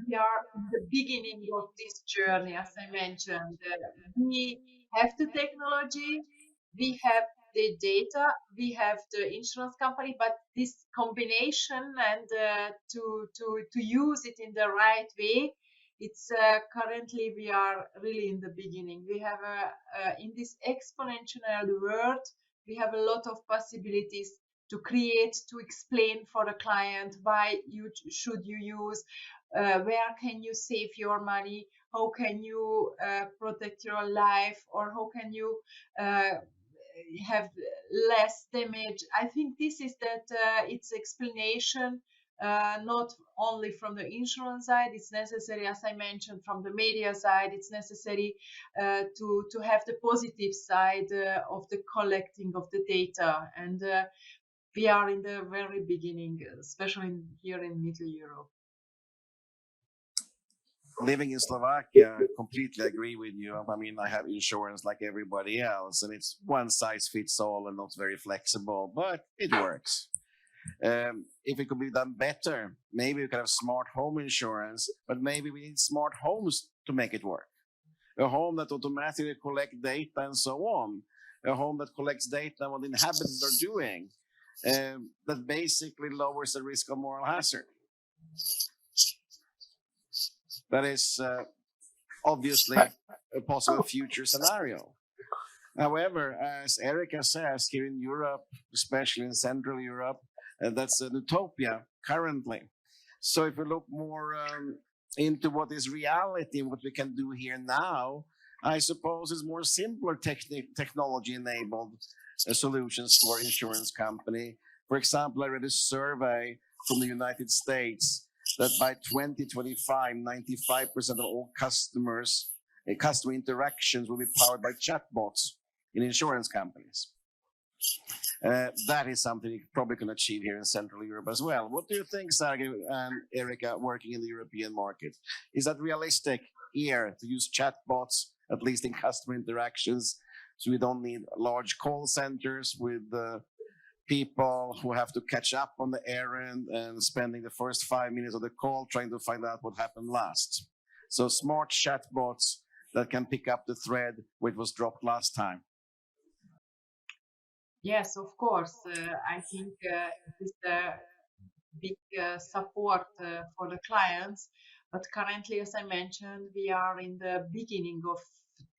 we are in the beginning of this journey, as I mentioned. We have the technology, we have the data, we have the insurance company, but this combination and to use it in the right way, it's currently we are really in the beginning. We have in this exponential world, we have a lot of possibilities to create, to explain for the client why should you use where can you save your money, how can you protect your life, or how can you have less damage. I think this is that it's explanation not only from the insurance side, it's necessary, as I mentioned, from the media side, it's necessary to have the positive side of the collecting of the data. And we are in the very beginning, especially here in Middle Europe. Living in Slovakia, I completely agree with you. I mean, I have insurance like everybody else, and it's one size fits all and not very flexible, but it works. If it could be done better, maybe we could have smart home insurance, but maybe we need smart homes to make it work. A home that automatically collects data and so on. A home that collects data on what the inhabitants are doing, that basically lowers the risk of moral hazard. That is obviously a possible future scenario. However, as Erika says, here in Europe, especially in Central Europe, that's an utopia currently. So if we look more into what is reality, what we can do here now, I suppose it's more simpler technology-enabled solutions for insurance company. For example, I read a survey from the United States that by 2025, 95% of all customer interactions will be powered by chatbots in insurance companies. That is something you probably can achieve here in Central Europe as well. What do you think, Sergej and Erika, working in the European market? Is that realistic here to use chatbots, at least in customer interactions, so we don't need large call centers with people who have to catch up on the errand and spending the first 5 minutes of the call trying to find out what happened last? So smart chatbots that can pick up the thread where it was dropped last time. Yes, of course. I think it is a big support for the clients. But currently, as I mentioned, we are in the beginning of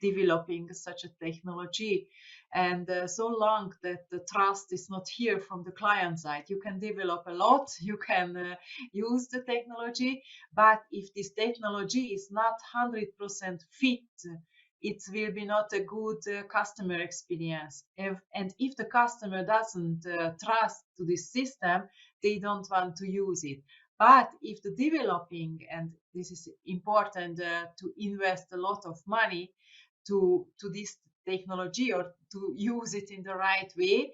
developing such a technology. And so long that the trust is not here from the client side, you can develop a lot, you can use the technology, but if this technology is not 100% fit, it will be not a good customer experience. And if the customer doesn't trust to this system, they don't want to use it. But if the developing, and this is important, to invest a lot of money to this technology or to use it in the right way,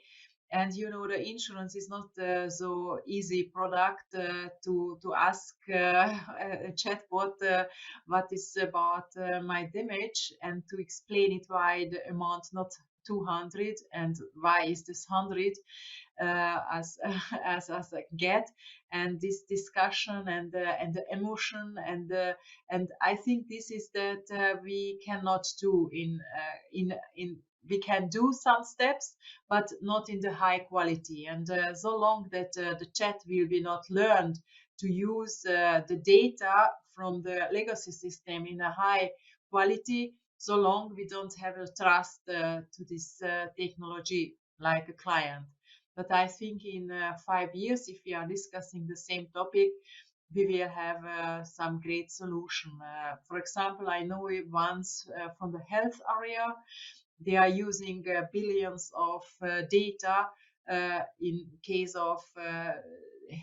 and you know the insurance is not so easy product to ask a chatbot what is about my damage, and to explain it why the amount not 200 and why is this 100 as I get, and this discussion and the emotion and I think this is that we cannot do in we can do some steps, but not in the high quality. And so long that the chat will be not learned to use the data from the legacy system in a high quality, so long we don't have a trust to this technology like a client. But I think in 5 years, if we are discussing the same topic, we will have some great solution. For example, I know once from the health area, they are using billions of data in case of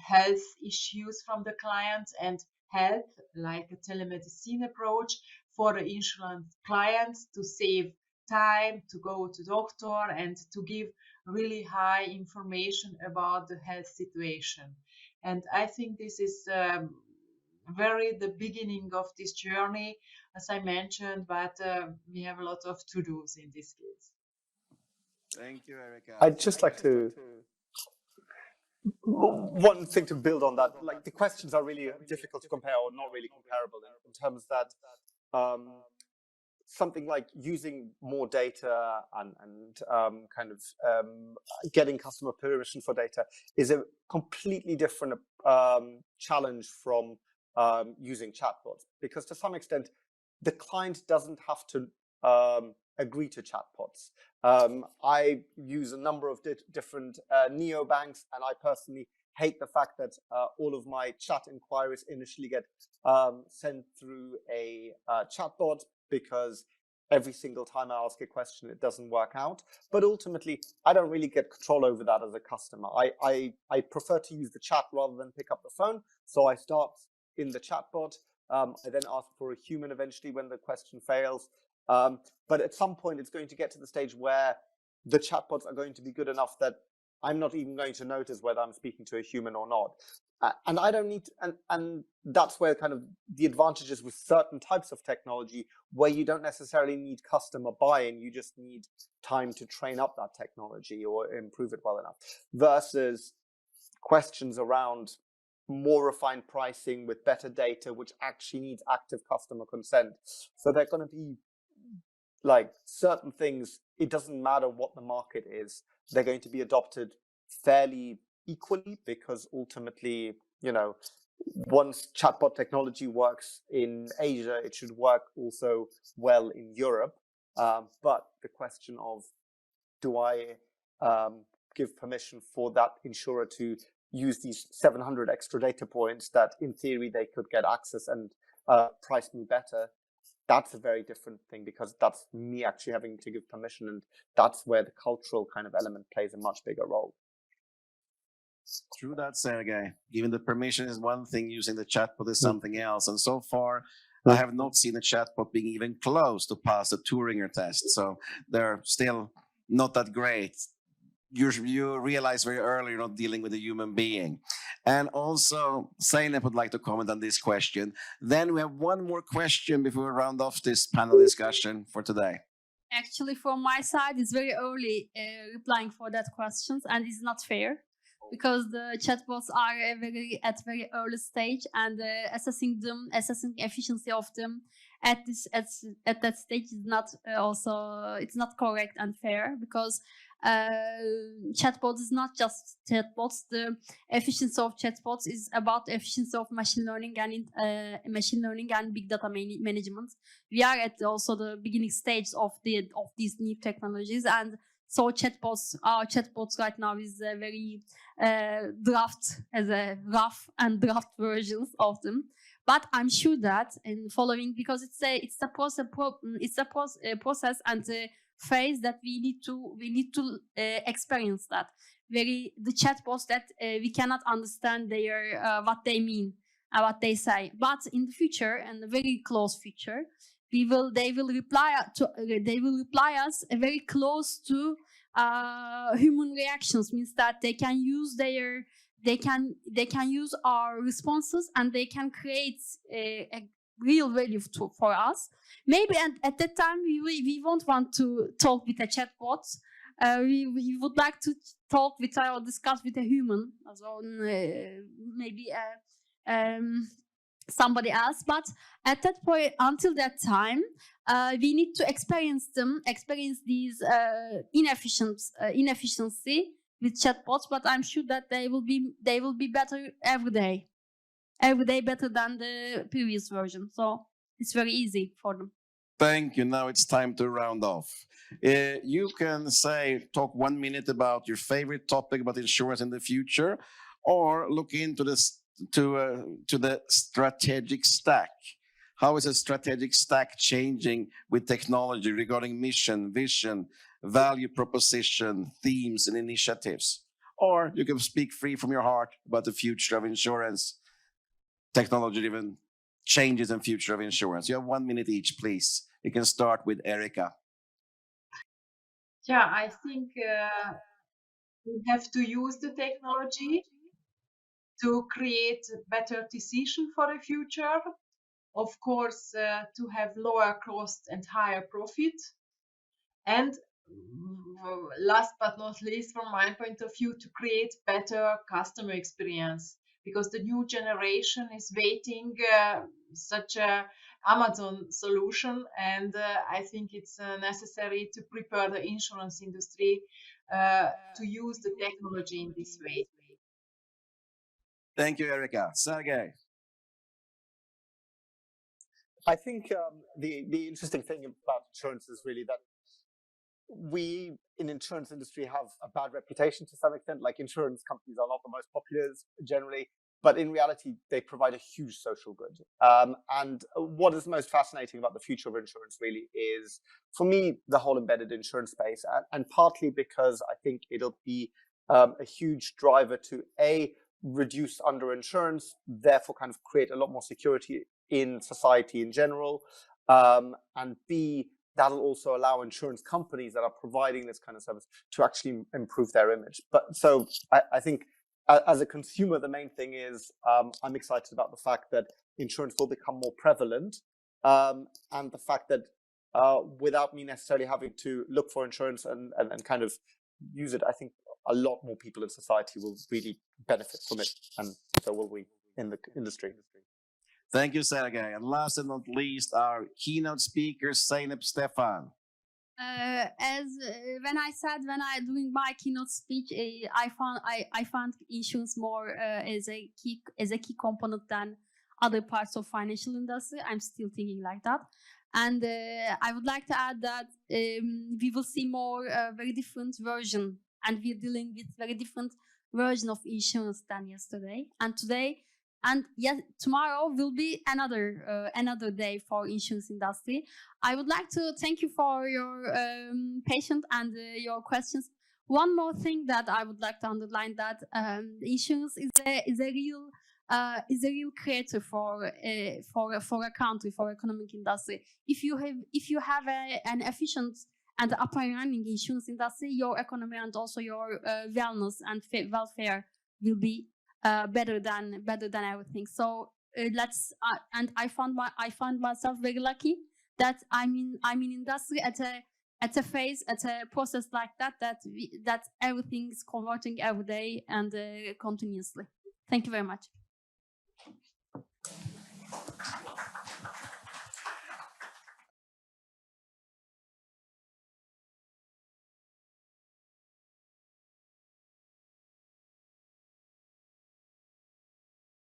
health issues from the clients and help, like a telemedicine approach for the insurance clients to save time to go to doctor and to give really high information about the health situation. And I think this is very the beginning of this journey, as I mentioned, but we have a lot of to-dos in this case. Thank you, Erika. I'd just like to, one thing to build on that, like the questions are really difficult to compare or not really comparable in terms that something like using more data and kind of getting customer permission for data is a completely different challenge from using chatbots, because to some extent the client doesn't have to agree to chatbots. I use a number of different neobanks, and I personally hate the fact that all of my chat inquiries initially get sent through a chatbot, because every single time I ask a question, it doesn't work out. But ultimately, I don't really get control over that as a customer. I prefer to use the chat rather than pick up the phone. So I start in the chatbot. I then ask for a human eventually when the question fails. But at some point, it's going to get to the stage where the chatbots are going to be good enough that I'm not even going to notice whether I'm speaking to a human or not. And I don't need to, and that's where kind of the advantages with certain types of technology, where you don't necessarily need customer buy-in, you just need time to train up that technology or improve it well enough, versus questions around more refined pricing with better data, which actually needs active customer consent. So they're going to be like certain things, it doesn't matter what the market is, they're going to be adopted fairly equally, because ultimately, you know, once chatbot technology works in Asia, it should work also well in Europe. But the question of, do I give permission for that insurer to use these 700 extra data points that in theory they could get access and price me better? That's a very different thing, because that's me actually having to give permission, and that's where the cultural kind of element plays a much bigger role. True that, Sergej. Giving the permission is one thing, using the chatbot is something else. And so far, I have not seen a chatbot being even close to pass the Turing test. So they're still not that great. You realize very early you're not dealing with a human being. And also, Zeynep would like to comment on this question. Then we have one more question before we round off this panel discussion for today. Actually, from my side, it's very early replying for that questions, and it's not fair, because the chatbots are at very early stage, and assessing efficiency of them at that stage is not it's not correct and fair, because chatbots is not just chatbots. The efficiency of chatbots is about the efficiency of machine learning and big data management. We are at also the beginning stage of these new technologies, and so our chatbots right now is a very rough versions of them. But I'm sure that in following, because it's a process and a phase that we need to experience that. The chatbots that we cannot understand their what they mean, what they say. But in the future, and the very close future, they will reply us very close to human reactions. Means that they can use our responses, and they can create a real value for us. Maybe at that time we won't want to talk with a chatbot. We would like to talk with or discuss with a human, so maybe somebody else. But at that point, until that time, we need to experience these inefficiency with chatbots. But I'm sure that they will be better every day better than the previous version. So it's very easy for them. Thank you. Now it's time to round off. You can talk 1 minute about your favorite topic about insurance in the future, or look into this to the strategic stack. How is a strategic stack changing with technology regarding mission, vision, value proposition, themes, and initiatives? Or you can speak free from your heart about the future of insurance, technology-driven changes and future of insurance. You have 1 minute each, please. You can start with Erika. Yeah, I think we have to use the technology to create a better decision for the future. Of course, to have lower cost and higher profit. And last but not least, from my point of view, to create better customer experience, because the new generation is waiting such a Amazon solution, and I think it's necessary to prepare the insurance industry to use the technology in this way. Thank you, Erika. Sergej. I think the interesting thing about insurance is really that we in insurance industry have a bad reputation to some extent. Like insurance companies are not the most popular generally, but in reality, they provide a huge social good. And what is most fascinating about the future of insurance really is, for me, the whole embedded insurance space, and partly because I think it'll be a huge driver to reduce underinsurance, therefore kind of create a lot more security in society in general, and B, that'll also allow insurance companies that are providing this kind of service to actually improve their image. But so I think as a consumer, the main thing is I'm excited about the fact that insurance will become more prevalent, and the fact that without me necessarily having to look for insurance and kind of use it, I think a lot more people in society will really benefit from it, and so will we in the industry. Thank you, Sergej. And last and not least, our keynote speaker, Zeynep Stefan. When I doing my keynote speech, I found insurance more as a key component than other parts of financial industry. I'm still thinking like that, and I would like to add that we will see more very different version, and we're dealing with very different version of insurance than yesterday and today. And yes, tomorrow will be another day for insurance industry. I would like to thank you for your patience and your questions. One more thing that I would like to underline, that insurance is a real creator for a country, for economic industry. If you have an efficient and up and running insurance industry, your economy and also your wellness and welfare will be better than everything. So and I found myself very lucky that I'm in industry at a phase, at a process like that everything is converting every day and continuously. Thank you very much.